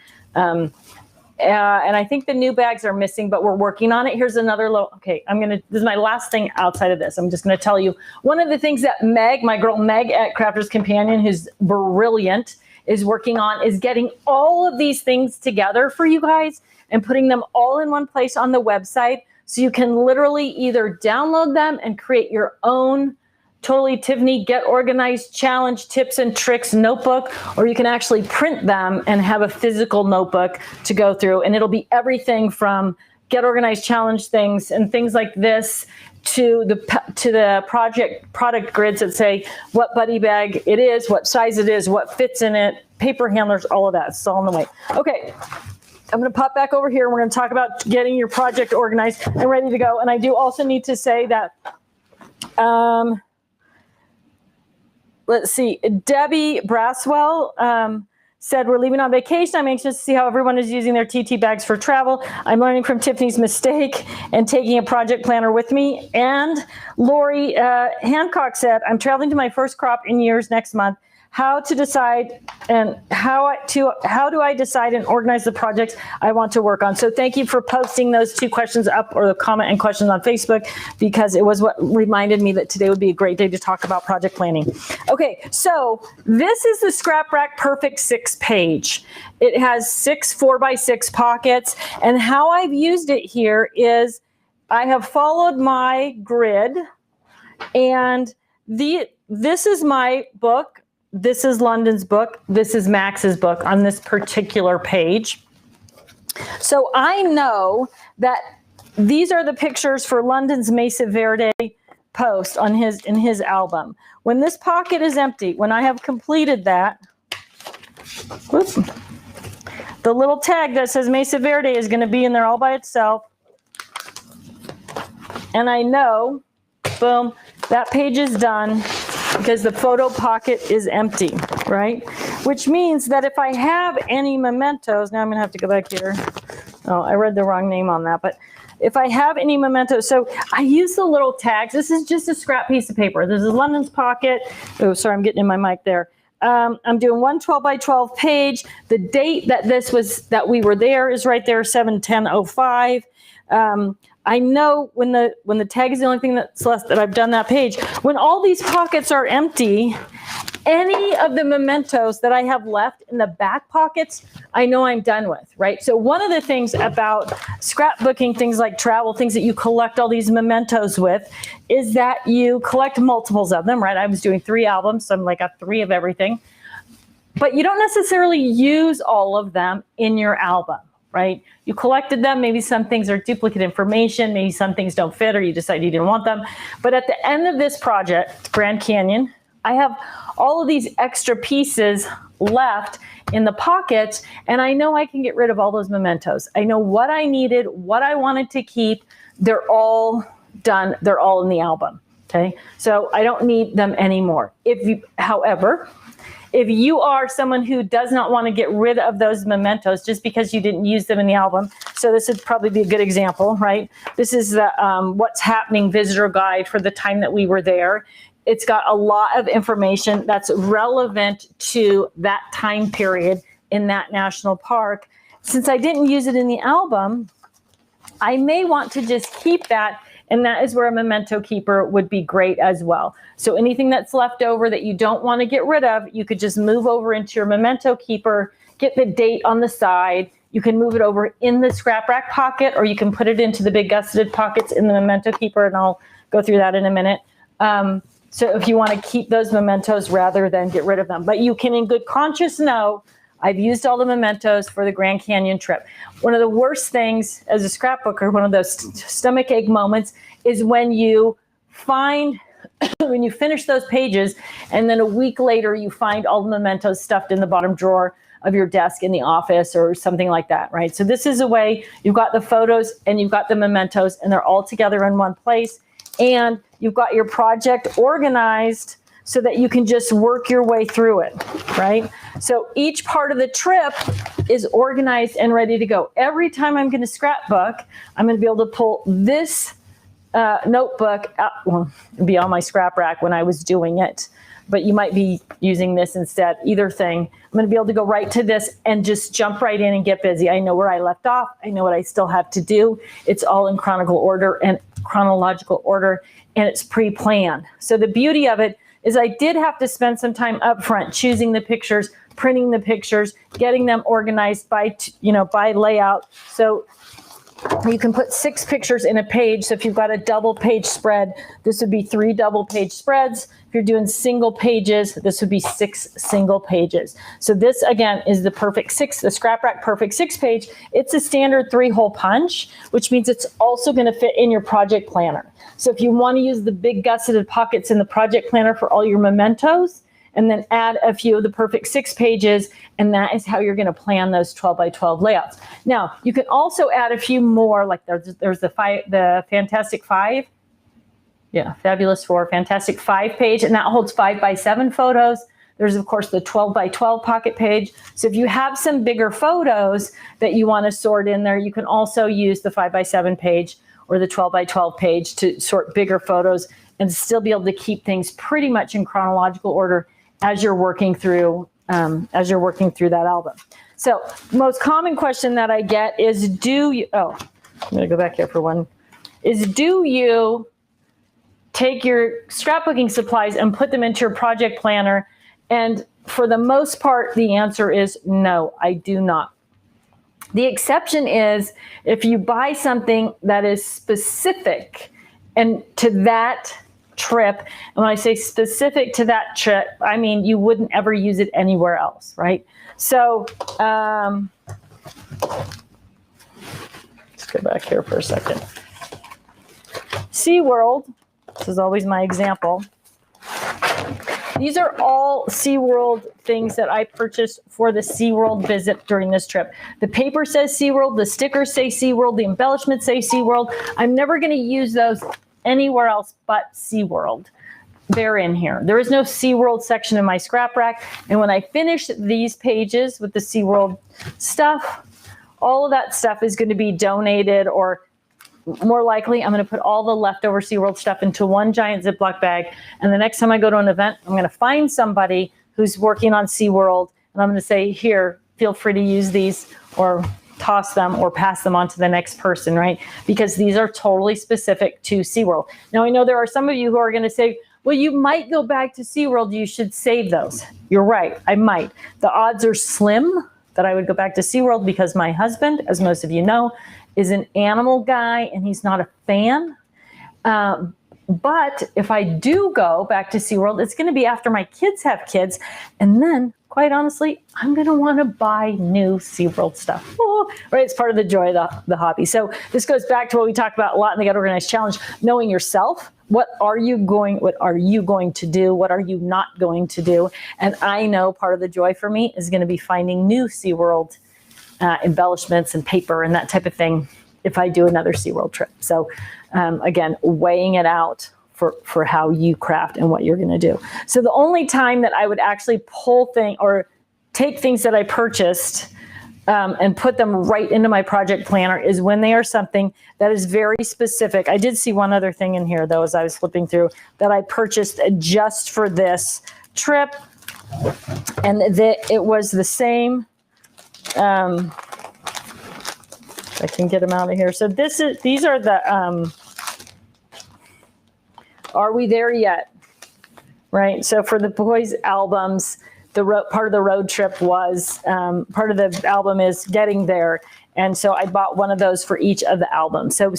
and I think the new bags are missing, but we're working on it. Here's another little. Okay, this is my last thing outside of this. I'm just going to tell you one of the things that my girl Meg at Crafter's Companion, who's brilliant, is working on is getting all of these things together for you guys and putting them all in one place on the website. So you can literally either download them and create your own Totally Tiffany Get Organized Challenge Tips and Tricks notebook, or you can actually print them and have a physical notebook to go through. And it'll be everything from get organized challenge things and things like this to the product grids that say what buddy bag it is, what size it is, what fits in it, paper handlers, all of that. It's all in the way. Okay. I'm going to pop back over here and we're going to talk about getting your project organized and ready to go. And I do also need to say that, let's see, Debbie Braswell said, we're leaving on vacation. I'm anxious to see how everyone is using their TT bags for travel. I'm learning from Tiffany's mistake and taking a project planner with me. And Lori Hancock said, I'm traveling to my first crop in years next month. How to decide and how do I decide and organize the projects I want to work on? So thank you for posting those two questions up, or the comment and questions on Facebook, because it was what reminded me that today would be a great day to talk about project planning. Okay, so this is the Scrap Rack Perfect 6-page. It has 6 4x6 pockets, and how I've used it here is I have followed my grid, and this is my book. This is London's book. This is Max's book on this particular page. So I know that these are the pictures for London's Mesa Verde post on in his album. When this pocket is empty, when I have completed that, whoops, the little tag that says Mesa Verde is going to be in there all by itself. And I know, boom, that page is done, because the photo pocket is empty, right? Which means that if I have any mementos, now I'm gonna have to go back here. Oh, I read the wrong name on that, but if I have any mementos, so I use the little tags. This is just a scrap piece of paper. This is London's pocket. Oh, sorry, I'm getting in my mic there. I'm doing one 12x12 page. The date that we were there is right there, 7/10/05. I know when the tag is the only thing that's left that I've done that page. When all these pockets are empty, any of the mementos that I have left in the back pockets, I know I'm done with, right? So one of the things about scrapbooking, things like travel, things that you collect all these mementos with, is that you collect multiples of them, right? I was doing 3 albums, so I'm like a 3 of everything. But you don't necessarily use all of them in your album, right? You collected them, maybe some things are duplicate information, maybe some things don't fit, or you decide you didn't want them. But at the end of this project, Grand Canyon, I have all of these extra pieces left in the pockets, and I know I can get rid of all those mementos. I know what I needed, what I wanted to keep. They're all done. They're all in the album, okay? So I don't need them anymore. However, if you are someone who does not want to get rid of those mementos just because you didn't use them in the album, so this would probably be a good example, right? This is the What's Happening visitor guide for the time that we were there. It's got a lot of information that's relevant to that time period in that national park. Since I didn't use it in the album, I may want to just keep that, and that is where a memento keeper would be great as well. So anything that's left over that you don't want to get rid of, you could just move over into your memento keeper, get the date on the side. You can move it over in the scrap rack pocket, or you can put it into the big gusseted pockets in the memento keeper, and I'll go through that in a minute. So if you want to keep those mementos rather than get rid of them. But you can in good conscience know, I've used all the mementos for the Grand Canyon trip. One of the worst things as a scrapbooker, one of those stomach ache moments, is when you find, when you finish those pages, and then a week later you find all the mementos stuffed in the bottom drawer of your desk in the office or something like that, right? So this is a way, you've got the photos and you've got the mementos, and they're all together in one place. And you've got your project organized so that you can just work your way through it, right? So each part of the trip is organized and ready to go. Every time I'm going to scrapbook, I'm going to be able to pull this notebook out. Well, it'd be on my scrap rack when I was doing it, but you might be using this instead, either thing. I'm going to be able to go right to this and just jump right in and get busy. I know where I left off. I know what I still have to do. It's all in chronological order, and it's pre-planned. So the beauty of it is I did have to spend some time up front choosing the pictures, printing the pictures, getting them organized by layout. So You can put 6 pictures in a page. So if you've got a double page spread, this would be 3 double page spreads. If you're doing single pages, this would be 6 single pages. So this again is the perfect 6, the Scrap Rack Perfect 6 page. It's a standard 3-hole punch, which means it's also going to fit in your project planner. So if you want to use the big gusseted pockets in the project planner for all your mementos, and then add a few of the perfect 6 pages, and that is how you're going to plan those 12 by 12 layouts. Now, you can also add a few more, like there's the Fantastic 5. Yeah, Fabulous 4, Fantastic 5 page, and that holds 5 by 7 photos. There's, of course, the 12 by 12 pocket page. So if you have some bigger photos that you want to sort in there, you can also use the 5 by 7 page or the 12 by 12 page to sort bigger photos and still be able to keep things pretty much in chronological order as you're working through that album. So most common question that I get is, I'm going to go back here for one, is do you take your scrapbooking supplies and put them into your project planner? And for the most part, the answer is no, I do not. The exception is if you buy something that is specific and to that trip, and when I say specific to that trip, I mean you wouldn't ever use it anywhere else, right? So let's go back here for a second. SeaWorld, this is always my example. These are all SeaWorld things that I purchased for the SeaWorld visit during this trip. The paper says SeaWorld, the stickers say SeaWorld, the embellishments say SeaWorld. I'm never going to use those anywhere else but SeaWorld. They're in here. There is no SeaWorld section in my scrap rack. And when I finish these pages with the SeaWorld stuff, all of that stuff is going to be donated, or more likely, I'm going to put all the leftover SeaWorld stuff into one giant Ziploc bag. And the next time I go to an event, I'm going to find somebody who's working on SeaWorld, and I'm going to say, here, feel free to use these, or toss them or pass them on to the next person, right? Because these are totally specific to SeaWorld. Now, I know there are some of you who are going to say, well, you might go back to SeaWorld. You should save those. You're right. I might. The odds are slim that I would go back to SeaWorld because my husband, as most of you know, is an animal guy and he's not a fan. But if I do go back to SeaWorld, it's going to be after my kids have kids. And then, quite honestly, I'm going to want to buy new SeaWorld stuff. Oh, right? It's part of the joy of the hobby. So this goes back to what we talked about a lot in the Get Organized Challenge, knowing yourself. What are you going to do? What are you not going to do? And I know part of the joy for me is going to be finding new SeaWorld embellishments and paper and that type of thing if I do another SeaWorld trip. So again, weighing it out for how you craft and what you're going to do. So the only time that I would actually take things that I purchased and put them right into my project planner is when they are something that is very specific. I did see one other thing in here, though, as I was flipping through, that I purchased just for this trip. And it was the same. I can get them out of here. So these are the, Are We There Yet? Right? So for the boys' albums, part of the road trip was, part of the album is Getting There. And so I bought one of those for each of the albums. So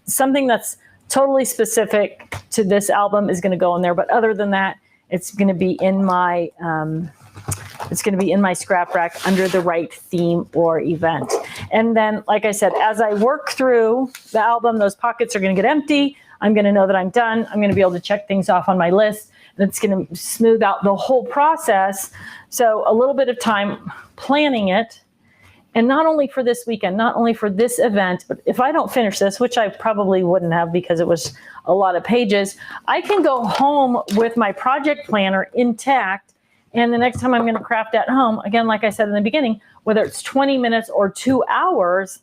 something that's totally specific to this album is going to go in there. But other than that, it's going to be in my scrap rack under the right theme or event. And then, like I said, as I work through the album, those pockets are going to get empty. I'm going to know that I'm done. I'm going to be able to check things off on my list. And it's going to smooth out the whole process. So a little bit of time planning it. And not only for this weekend, not only for this event, but if I don't finish this, which I probably wouldn't have because it was a lot of pages, I can go home with my project planner intact. And the next time I'm going to craft at home, again, like I said in the beginning, whether it's 20 minutes or 2 hours,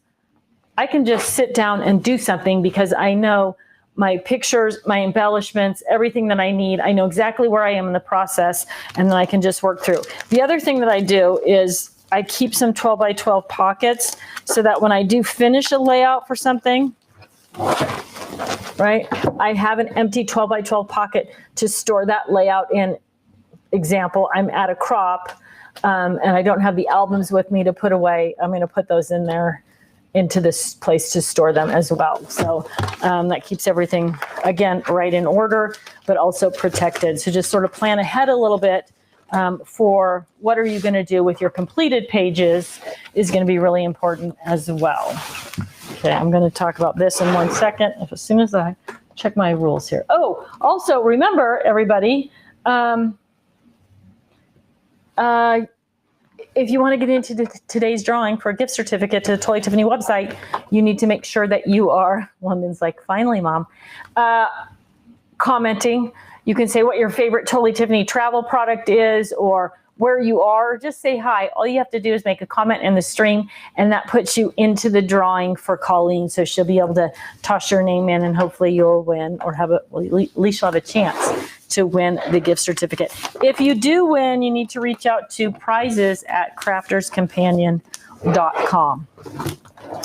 I can just sit down and do something because I know my pictures, my embellishments, everything that I need. I know exactly where I am in the process, and then I can just work through. The other thing that I do is I keep some 12 by 12 pockets so that when I do finish a layout for something, right, I have an empty 12 by 12 pocket to store that layout in. Example, I'm at a crop and I don't have the albums with me to put away. I'm going to put those in there into this place to store them as well. So that keeps everything, again, right in order, but also protected. So just sort of plan ahead a little bit for what are you going to do with your completed pages is going to be really important as well. Okay, I'm going to talk about this in 1 second, as soon as I check my rules here. Oh, also remember, everybody, if you want to get into today's drawing for a gift certificate to the Totally Tiffany website, you need to make sure that you are, London's like, finally, Mom, commenting. You can say what your favorite Totally Tiffany travel product is or where you are. Just say hi. All you have to do is make a comment in the stream, and that puts you into the drawing for Colleen. So she'll be able to toss your name in, and hopefully you'll win, or at least you'll have a chance to win the gift certificate. If you do win, you need to reach out to prizes@crafterscompanion.com.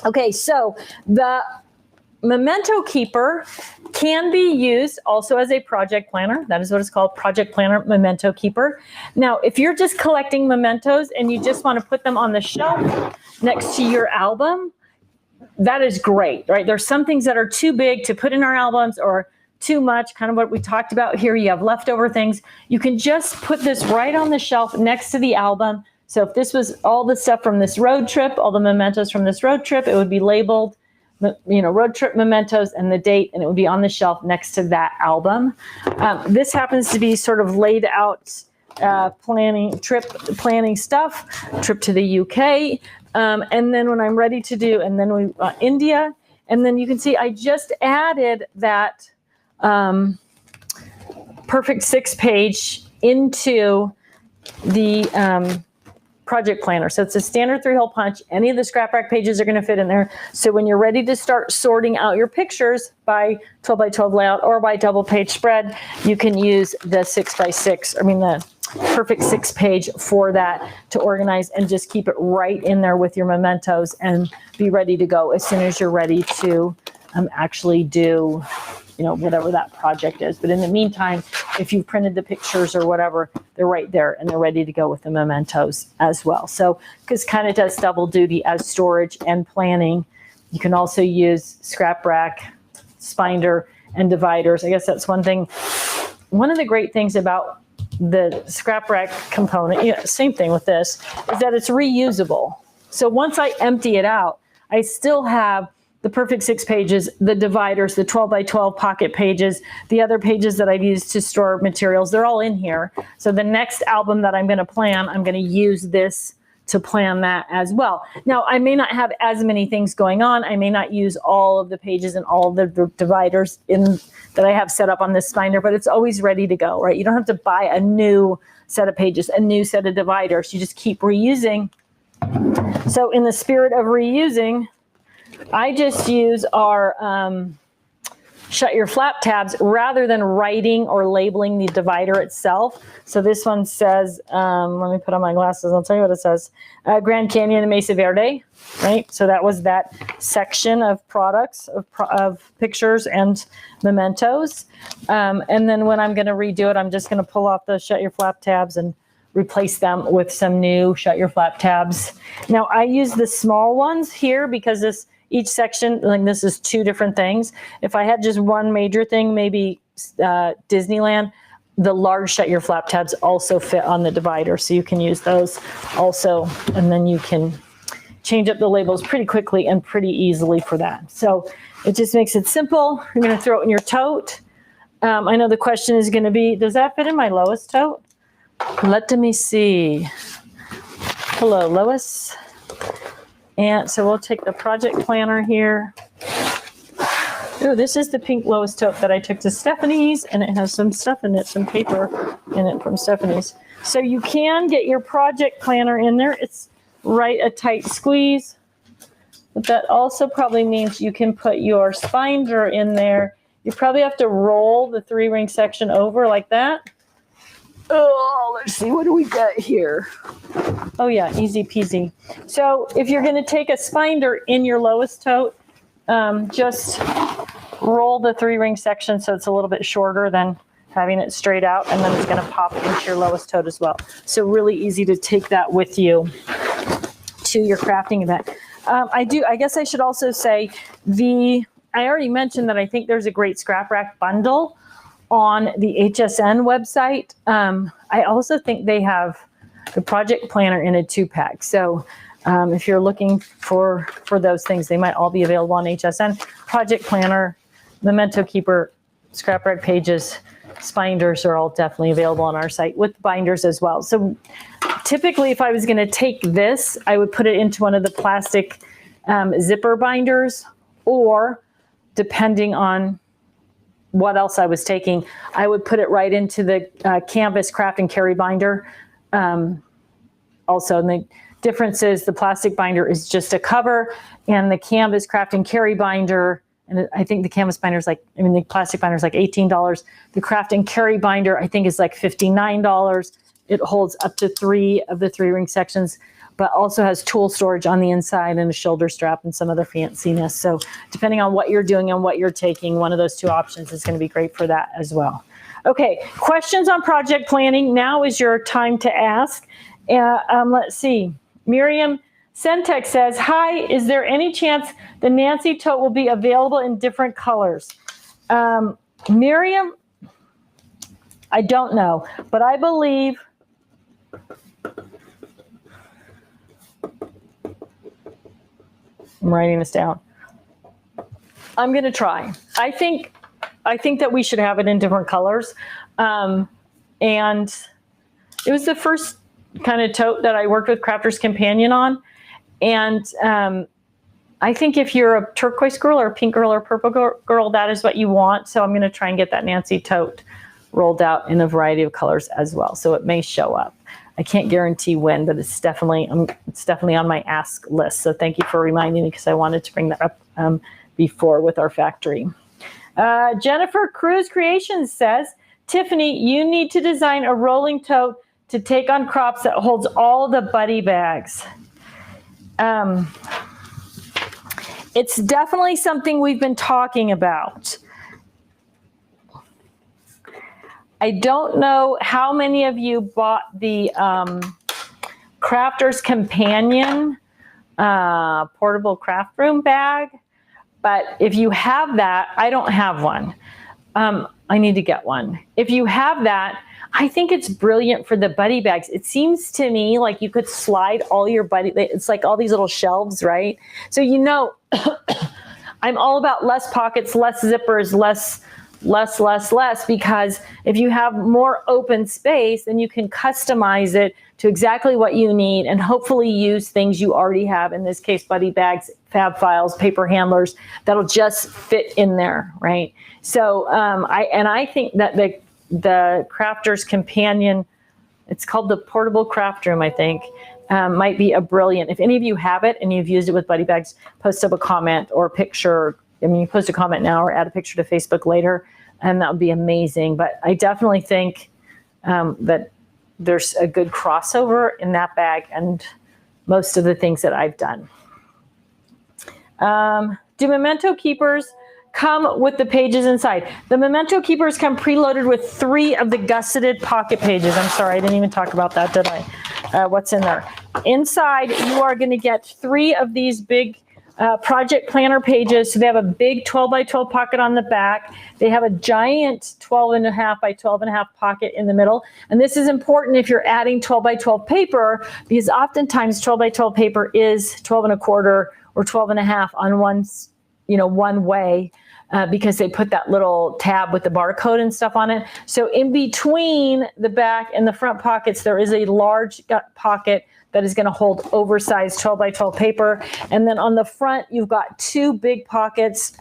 Okay, so the Memento Keeper can be used also as a project planner. That is what it's called, Project Planner Memento Keeper. Now, if you're just collecting mementos and you just want to put them on the shelf next to your album, that is great, right? There's some things that are too big to put in our albums or too much, kind of what we talked about here. You have leftover things. You can just put this right on the shelf next to the album. So if this was all the stuff from this road trip, all the mementos from this road trip, it would be labeled, road trip mementos and the date, and it would be on the shelf next to that album. This happens to be sort of laid out trip planning stuff, trip to the UK, and then when I'm ready to do, and then India, and then you can see I just added that perfect 6-page into the project planner. So it's a standard 3-hole punch. Any of the scrap rack pages are going to fit in there. So when you're ready to start sorting out your pictures by 12 by 12 layout or by double page spread, you can use the 6x6, the perfect 6-page for that to organize and just keep it right in there with your mementos and be ready to go as soon as you're ready to actually do whatever that project is. But in the meantime, if you've printed the pictures or whatever, they're right there and they're ready to go with the mementos as well. So, because kind of does double duty as storage and planning. You can also use scrap rack, spinder, and dividers. I guess that's one thing. One of the great things about the scrap rack component, same thing with this, is that it's reusable. So once I empty it out, I still have the perfect 6 pages, the dividers, the 12 by 12 pocket pages, the other pages that I've used to store materials, they're all in here. So the next album that I'm going to plan, I'm going to use this to plan that as well. Now, I may not have as many things going on. I may not use all of the pages and all of the dividers that I have set up on this binder, but it's always ready to go, right? You don't have to buy a new set of pages, a new set of dividers. You just keep reusing. So in the spirit of reusing, I just use our shut your flap tabs rather than writing or labeling the divider itself. So this one says, let me put on my glasses, I'll tell you what it says, Grand Canyon and Mesa Verde, right? So that was that section of products, of pictures and mementos. And then when I'm going to redo it, I'm just going to pull off the shut your flap tabs and replace them with some new shut your flap tabs. Now I use the small ones here because each section, like this is 2 different things. If I had just one major thing, maybe Disneyland, the large shut your flap tabs also fit on the divider. So you can use those also. And then you can change up the labels pretty quickly and pretty easily for that. So it just makes it simple. You're going to throw it in your tote. I know the question is going to be, does that fit in my Lois tote? Let me see. Hello, Lois. And so we'll take the project planner here. Oh, this is the pink Lois tote that I took to Stephanie's, and it has some stuff in it, some paper in it from Stephanie's. So you can get your project planner in there. It's right a tight squeeze, but that also probably means you can put your spinder in there. You probably have to roll the 3-ring section over like that. Oh, let's see, what do we got here? Oh yeah, easy peasy. So if you're going to take a spinder in your Lois tote, just roll the 3-ring section so it's a little bit shorter than having it straight out, and then it's going to pop into your Lois tote as well. So really easy to take that with you to your crafting event. I guess I should also say I already mentioned that I think there's a great scrap rack bundle on the HSN website. I also think they have the project planner in a 2-pack. So if you're looking for those things, they might all be available on HSN. Project planner, memento keeper, scrap rack pages, binders are all definitely available on our site with binders as well. So typically if I was going to take this, I would put it into one of the plastic zipper binders, or depending on what else I was taking, I would put it right into the canvas craft and carry binder. Also, and the difference is the plastic binder is just a cover, and the canvas craft and carry binder, and I think the canvas binder is the plastic binder is like $18. The craft and carry binder, I think, is like $59. It holds up to 3 of the 3 ring sections, but also has tool storage on the inside and a shoulder strap and some other fanciness. So depending on what you're doing and what you're taking, one of those 2 options is going to be great for that as well. Okay, questions on project planning. Now is your time to ask. Let's see. Miriam Centec says, hi, is there any chance the Nancy tote will be available in different colors? Miriam, I don't know, but I believe I'm writing this down. I'm going to try. I think that we should have it in different colors. And it was the first kind of tote that I worked with Crafter's Companion on. And I think if you're a turquoise girl or a pink girl or purple girl, that is what you want. So I'm going to try and get that Nancy tote rolled out in a variety of colors as well. So it may show up. I can't guarantee when, but it's definitely on my ask list. So thank you for reminding me, because I wanted to bring that up before with our factory. Jennifer Cruz Creations says, Tiffany, you need to design a rolling tote to take on crops that holds all the buddy bags. It's definitely something we've been talking about. I don't know how many of you bought the Crafter's Companion portable craft room bag, but if you have that, I don't have one. I need to get one. If you have that, I think it's brilliant for the buddy bags. It seems to me like you could slide all your buddy, it's like all these little shelves, right? So, you know, I'm all about less pockets, less zippers, less, because if you have more open space, then you can customize it to exactly what you need and hopefully use things you already have. In this case, buddy bags, fab files, paper handlers, that'll just fit in there, right? So I think that the Crafter's Companion, it's called the Portable Craft Room, I think, might be a brilliant. If any of you have it and you've used it with buddy bags, post up a comment or a picture. I mean, you post a comment now or add a picture to Facebook later, and that would be amazing. But I definitely think that there's a good crossover in that bag and most of the things that I've done. Do memento keepers come with the pages inside? The memento keepers come preloaded with 3 of the gusseted pocket pages. I'm sorry, I didn't even talk about that, did I? What's in there? Inside, you are going to get 3 of these big project planner pages. So they have a big 12 by 12 pocket on the back. They have a giant 12.5 by 12.5 pocket in the middle. And this is important if you're adding 12 by 12 paper, because oftentimes 12 by 12 paper is 12.25 or 12.5 on one way. Because they put that little tab with the barcode and stuff on it. So in between the back and the front pockets, there is a large pocket that is going to hold oversized 12 by 12 paper. And then on the front, you've got 3 big pockets,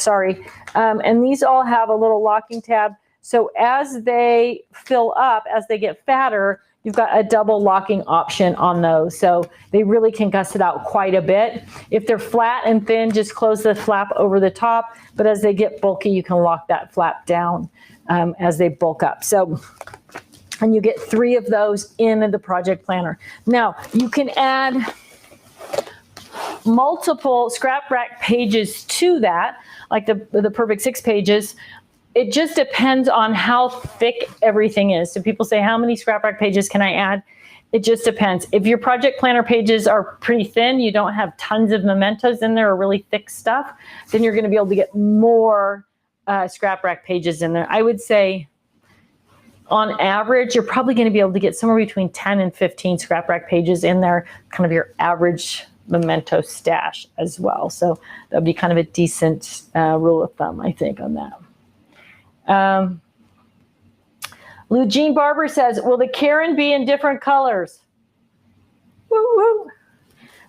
sorry. And these all have a little locking tab. So as they fill up, as they get fatter, you've got a double locking option on those. So they really can gusset out quite a bit. If they're flat and thin, just close the flap over the top. But as they get bulky, you can lock that flap down as they bulk up. So, and you get 3 of those in the project planner. Now, you can add multiple scrap rack pages to that, like the perfect 6 pages. It just depends on how thick everything is. So people say, how many scrap rack pages can I add? It just depends. If your project planner pages are pretty thin, you don't have tons of mementos in there or really thick stuff, then you're going to be able to get more scrap rack pages in there. I would say on average, you're probably going to be able to get somewhere between 10 and 15 scrap rack pages in there, kind of your average memento stash as well. So that would be kind of a decent rule of thumb, I think, on that. Lou Jean Barber says, will the Karen be in different colors? Woo woo.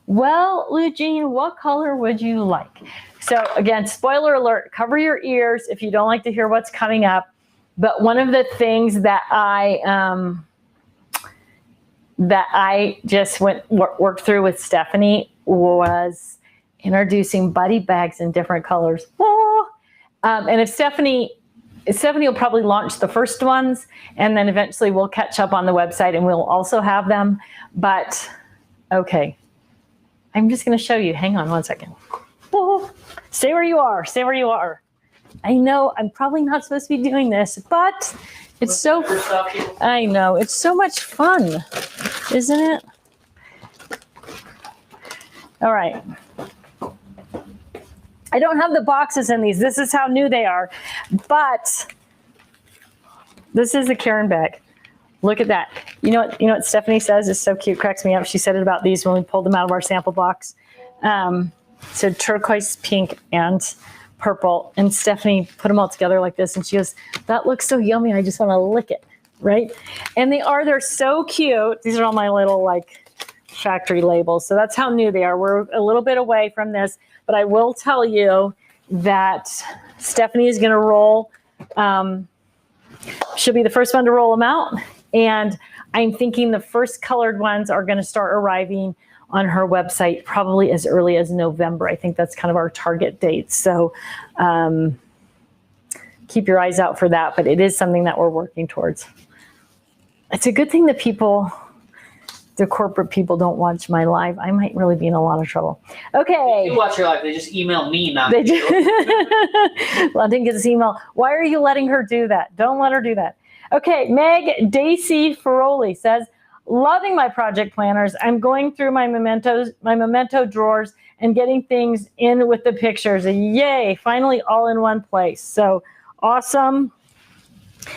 Well, Lou Jean, what color would you like? So again, spoiler alert, cover your ears if you don't like to hear what's coming up. But one of the things that I just worked through with Stephanie was introducing buddy bags in different colors. And if Stephanie will probably launch the first ones, and then eventually we'll catch up on the website and we'll also have them. But okay, I'm just going to show you. Hang on one second. Stay where you are. Stay where you are. I know I'm probably not supposed to be doing this, but it's so, I know, it's so much fun, isn't it? All right. I don't have the boxes in these. This is how new they are, but this is the Karen bag. Look at that. You know what Stephanie says is so cute, cracks me up. She said it about these when we pulled them out of our sample box. So turquoise, pink, and purple, and Stephanie put them all together like this, and she goes, that looks so yummy, I just want to lick it, right? And they're so cute. These are all my little like factory labels. So that's how new they are. We're a little bit away from this, but I will tell you that Stephanie is going to roll, she'll be the first one to roll them out, and I'm thinking the first colored ones are going to start arriving on her website probably as early as November. I think that's kind of our target date. So keep your eyes out for that, but it is something that we're working towards. It's a good thing that the corporate people don't watch my live. I might really be in a lot of trouble. Okay. If you watch your live, they just email me, not They you. Well, I didn't get this email. Why are you letting her do that? Don't let her do that. Okay, Meg Daisy Ferroli says, loving my project planners. I'm going through my memento drawers and getting things in with the pictures. Yay, finally all in one place. So awesome.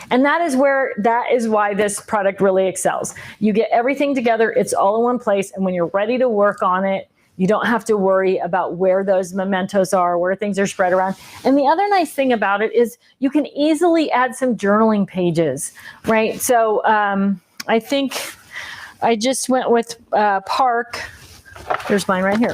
And that is why this product really excels. You get everything together, it's all in one place, and when you're ready to work on it, you don't have to worry about where those mementos are, where things are spread around. And the other nice thing about it is you can easily add some journaling pages, right? So I think I just went with Park. There's mine right here.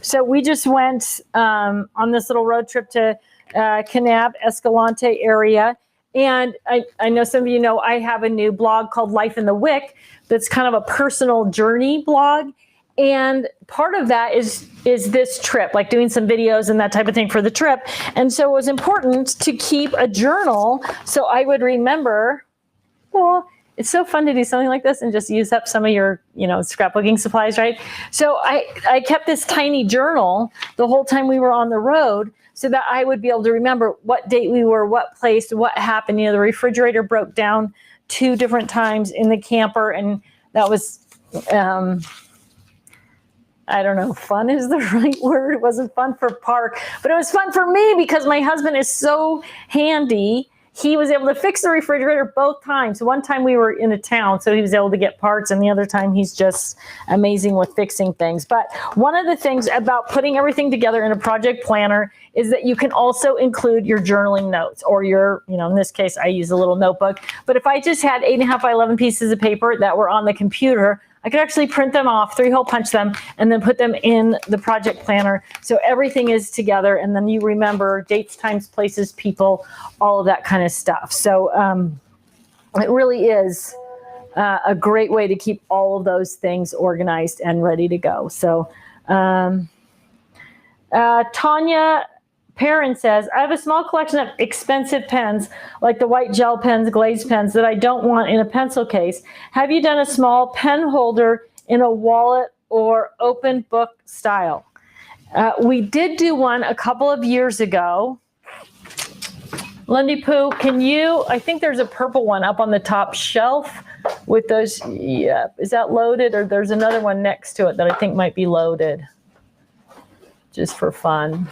So we just went on this little road trip to Kanab, Escalante area. And I know some of you know I have a new blog called Life in the Wick that's kind of a personal journey blog. And part of that is this trip, like doing some videos and that type of thing for the trip. And so it was important to keep a journal so I would remember, well, it's so fun to do something like this and just use up some of your, scrapbooking supplies, right? So I kept this tiny journal the whole time we were on the road so that I would be able to remember what date we were, what place, what happened. The refrigerator broke down 2 different times in the camper, and that was, I don't know, fun is the right word. It wasn't fun for Park, but it was fun for me because my husband is so handy. He was able to fix the refrigerator both times. One time we were in a town, so he was able to get parts, and the other time he's just amazing with fixing things. But one of the things about putting everything together in a project planner is that you can also include your journaling notes or your, in this case, I use a little notebook. But if I just had 8.5 by 11 pieces of paper that were on the computer, I could actually print them off, 3-hole punch them, and then put them in the project planner. So everything is together, and then you remember dates, times, places, people, all of that kind of stuff. So it really is a great way to keep all of those things organized and ready to go. So Tanya Perrin says, I have a small collection of expensive pens, like the white gel pens, glazed pens, that I don't want in a pencil case. Have you done a small pen holder in a wallet or open book style? We did do one a couple of years ago. Lindy Poo, I think there's a purple one up on the top shelf with those. Yeah, is that loaded, or there's another one next to it that I think might be loaded, just for fun.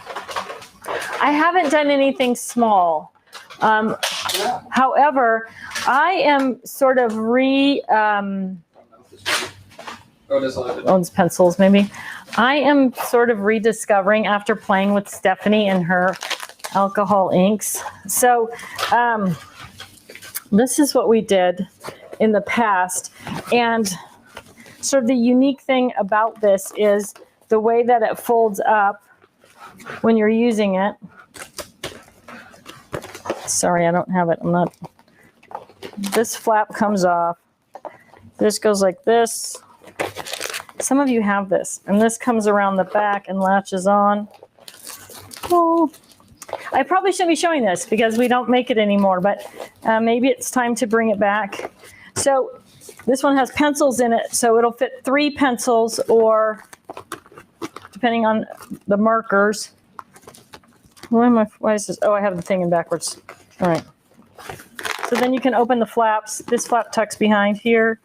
I haven't done anything small. However, I am sort of owns pencils maybe. I am sort of rediscovering after playing with Stephanie and her alcohol inks. So this is what we did in the past. And sort of the unique thing about this is the way that it folds up when you're using it. Sorry, I don't have it. This flap comes off. This goes like this. Some of you have this, and this comes around the back and latches on. Oh, I probably shouldn't be showing this because we don't make it anymore, but maybe it's time to bring it back. So this one has pencils in it, so it'll fit 3 pencils, or depending on the markers. Why is this? Oh, I have the thing in backwards. All right. So then you can open the flaps. This flap tucks behind here.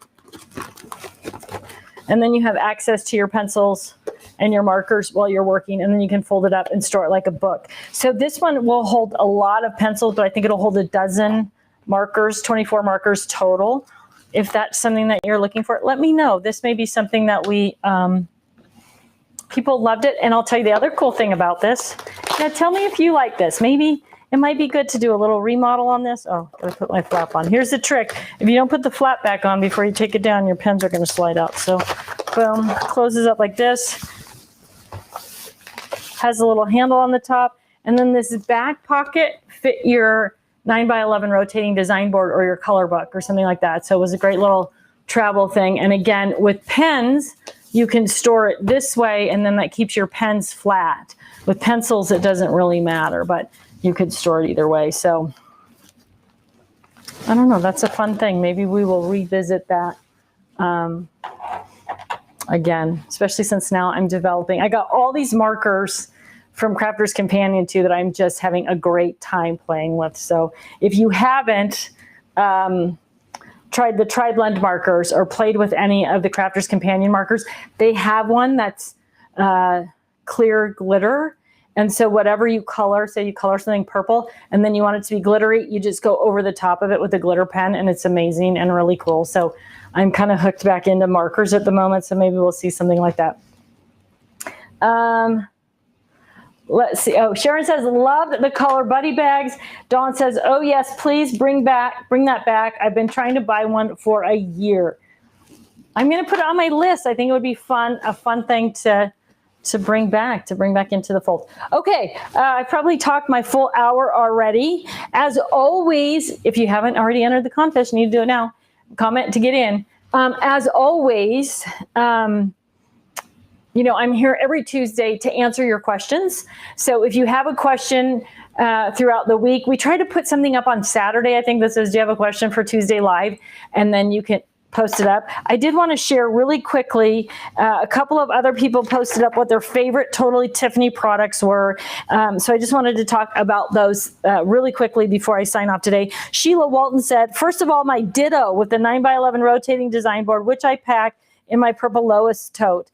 And then you have access to your pencils and your markers while you're working, and then you can fold it up and store it like a book. So this one will hold a lot of pencils, but I think it'll hold a dozen markers, 24 markers total. If that's something that you're looking for, let me know. This may be something that people loved it. And I'll tell you the other cool thing about this. Now tell me if you like this. Maybe it might be good to do a little remodel on this. Oh, gotta put my flap on. Here's the trick. If you don't put the flap back on before you take it down, your pens are gonna slide out. So boom, closes up like this. Has a little handle on the top. And then this back pocket fit your 9x11 rotating design board or your color book or something like that. So it was a great little travel thing. And again, with pens, you can store it this way, and then that keeps your pens flat. With pencils, it doesn't really matter, but you could store it either way. So I don't know, that's a fun thing. Maybe we will revisit that again, especially since now I'm developing. I got all these markers from Crafter's Companion too that I'm just having a great time playing with. So if you haven't tried the Tri-Blend markers or played with any of the Crafter's Companion markers, they have one that's clear glitter. And so whatever you color, say you color something purple and then you want it to be glittery, you just go over the top of it with a glitter pen, and it's amazing and really cool. So I'm kind of hooked back into markers at the moment, so maybe we'll see something like that. Let's see. Oh, Sharon says, love the color buddy bags. Dawn says, oh yes, please bring that back. I've been trying to buy one for a year. I'm going to put it on my list. I think it would be a fun thing to bring back into the fold. Okay, I probably talked my full hour already. As always, if you haven't already entered the contest, you need to do it now. Comment to get in. As always, I'm here every Tuesday to answer your questions. So if you have a question throughout the week, we try to put something up on Saturday. I think this is, do you have a question for Tuesday Live? And then you can post it up. I did want to share really quickly, a couple of other people posted up what their favorite Totally Tiffany products were. So I just wanted to talk about those really quickly before I sign off today. Sheila Walton said, first of all, my Ditto with the 9x11 rotating design board, which I packed in my purple Lois tote.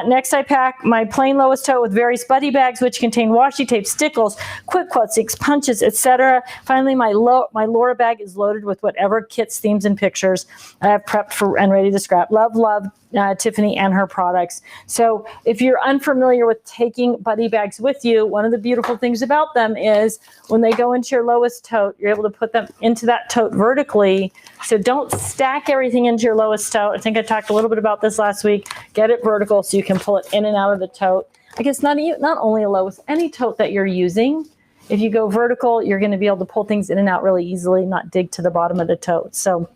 Next, I pack my plain Lois tote with various buddy bags, which contain washi tape, stickles, quick quotes, punches, etc. Finally, my Laura bag is loaded with whatever kits, themes, and pictures I have prepped for and ready to scrap. Love Tiffany and her products. So if you're unfamiliar with taking buddy bags with you, one of the beautiful things about them is when they go into your Lois tote, you're able to put them into that tote vertically. So don't stack everything into your Lois tote. I think I talked a little bit about this last week. Get it vertical so you can pull it in and out of the tote. I guess not only a Lois, any tote that you're using, if you go vertical, you're going to be able to pull things in and out really easily, not dig to the bottom of the tote. So,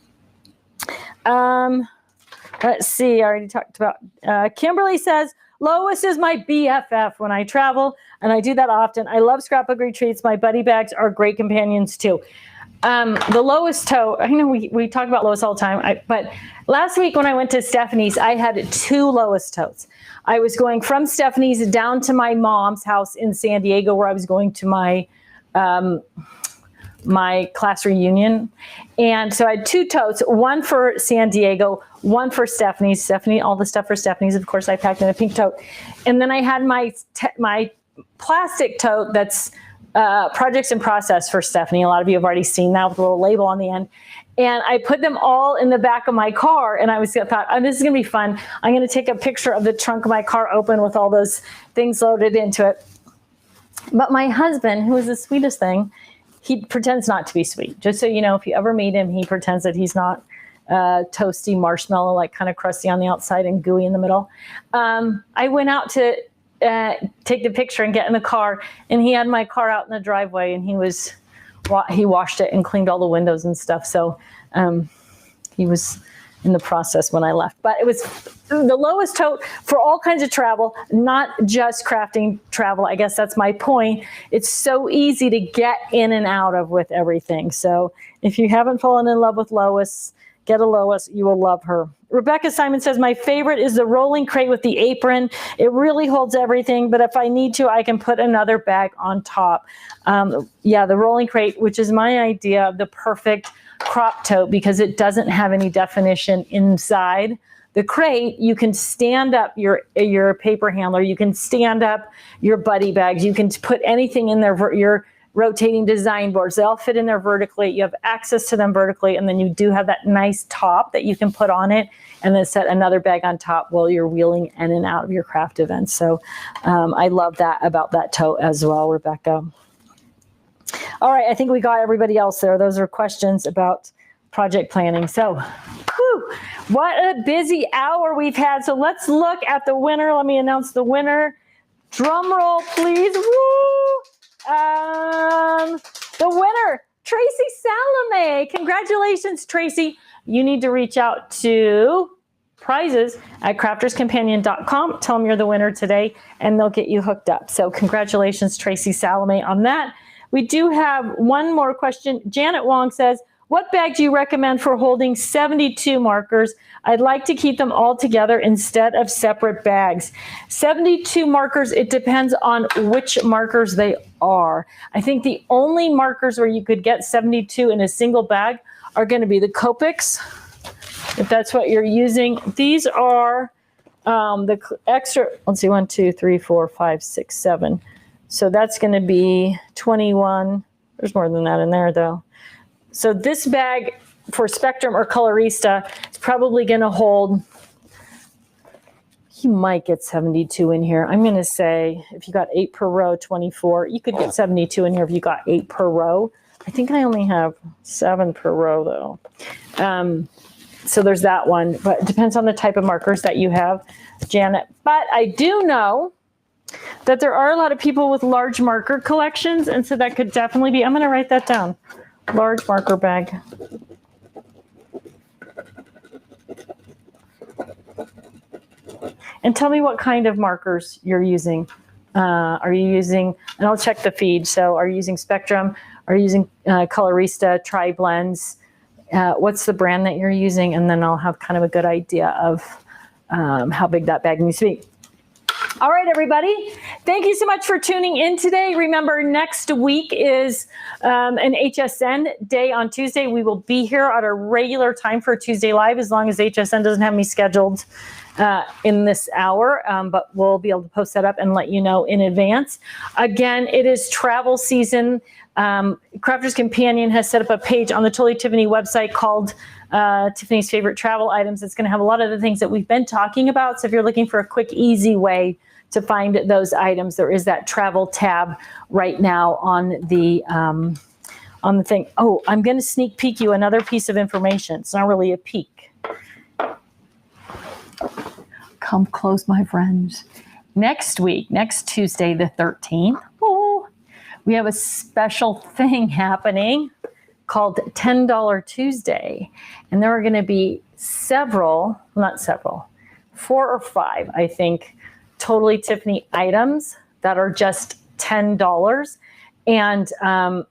let's see, I already talked about, Kimberly says, Lois is my BFF when I travel, and I do that often. I love scrapbook retreats. My buddy bags are great companions too. The Lois tote, I know we talk about Lois all the time, but last week when I went to Stephanie's, I had 2 Lois totes. I was going from Stephanie's down to my mom's house in San Diego, where I was going to my my class reunion. And so I had 2 totes, one for San Diego, one for Stephanie's. Stephanie, all the stuff for Stephanie's, of course, I packed in a pink tote. And then I had my plastic tote that's projects in process for Stephanie. A lot of you have already seen that with a little label on the end. And I put them all in the back of my car, and I thought, oh, this is going to be fun. I'm going to take a picture of the trunk of my car open with all those things loaded into it. But my husband, who is the sweetest thing, he pretends not to be sweet. Just so you know, if you ever meet him, he pretends that he's not toasty marshmallow, like kind of crusty on the outside and gooey in the middle. I went out to take the picture and get in the car, and he had my car out in the driveway, and he washed it and cleaned all the windows and stuff. So he was in the process when I left. But it was the lowest tote for all kinds of travel, not just crafting travel. I guess that's my point. It's so easy to get in and out of with everything. So if you haven't fallen in love with Lois, get a Lois. You will love her. Rebecca Simon says, my favorite is the rolling crate with the apron. It really holds everything, but if I need to, I can put another bag on top. Yeah, the rolling crate, which is my idea of the perfect crop tote because it doesn't have any definition inside. The crate, you can stand up your paper handler. You can stand up your buddy bags. You can put anything in there, your rotating design boards. They all fit in there vertically. You have access to them vertically, and then you do have that nice top that you can put on it and then set another bag on top while you're wheeling in and out of your craft events. So I love that about that tote as well, Rebecca. All right, I think we got everybody else there. Those are questions about project planning. So whew, what a busy hour we've had. So let's look at the winner. Let me announce the winner. Drum roll, please. Woo! The winner, Tracy Salome. Congratulations, Tracy. You need to reach out to prizes@crafterscompanion.com. Tell them you're the winner today, and they'll get you hooked up. So congratulations, Tracy Salome, on that. We do have one more question. Janet Wong says, what bag do you recommend for holding 72 markers? I'd like to keep them all together instead of separate bags. 72 markers, it depends on which markers they are. I think the only markers where you could get 72 in a single bag are going to be the Copics, if that's what you're using. These are the extra, let's see, 1, 2, 3, 4, 5, 6, 7. So that's going to be 21. There's more than that in there, though. So this bag for Spectrum or Colorista is probably going to hold, you might get 72 in here. I'm going to say if you got 8 per row, 24. You could get 72 in here if you got 8 per row. I think I only have 7 per row, though. So there's that one. But it depends on the type of markers that you have, Janet. But I do know that there are a lot of people with large marker collections, and so that could definitely be, I'm going to write that down. Large marker bag. And tell me what kind of markers you're using. Are you using, and I'll check the feed. So are you using Spectrum? Are you using Colorista, Tri-Blends? What's the brand that you're using? And then I'll have kind of a good idea of how big that bag needs to be. All right, everybody. Thank you so much for tuning in today. Remember, next week is an HSN day on Tuesday. We will be here at a regular time for Tuesday Live as long as HSN doesn't have me scheduled in this hour, but we'll be able to post that up and let you know in advance. Again, it is travel season. Crafter's Companion has set up a page on the Totally Tiffany website called Tiffany's Favorite Travel Items. It's going to have a lot of the things that we've been talking about. So if you're looking for a quick, easy way to find those items, there is that travel tab right now on the thing. Oh, I'm going to sneak peek you another piece of information. It's not really a peek. Come close, my friends. Next week, next Tuesday, the 13th, we have a special thing happening called $10 Tuesday. And there are going to be 4 or 5, I think, Totally Tiffany items that are just $10. And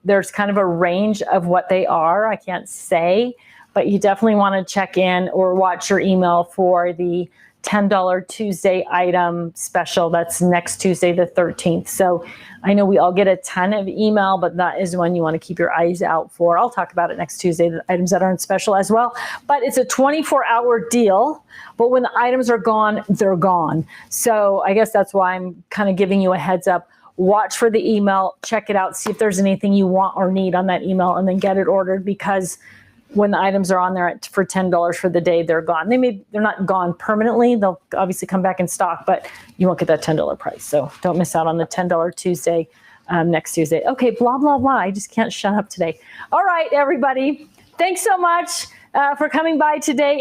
there's kind of a range of what they are. I can't say, but you definitely want to check in or watch your email for the $10 Tuesday item special. That's next Tuesday, the 13th. So I know we all get a ton of email, but that is one you want to keep your eyes out for. I'll talk about it next Tuesday, the items that aren't special as well. But it's a 24-hour deal, but when the items are gone, they're gone. So I guess that's why I'm kind of giving you a heads up. Watch for the email, check it out, see if there's anything you want or need on that email, and then get it ordered, because when the items are on there for $10 for the day, they're gone. They're not gone permanently. They'll obviously come back in stock, but you won't get that $10 price. So don't miss out on the $10 Tuesday next Tuesday. Okay, blah, blah, blah. I just can't shut up today. All right, everybody. Thanks so much for coming by today.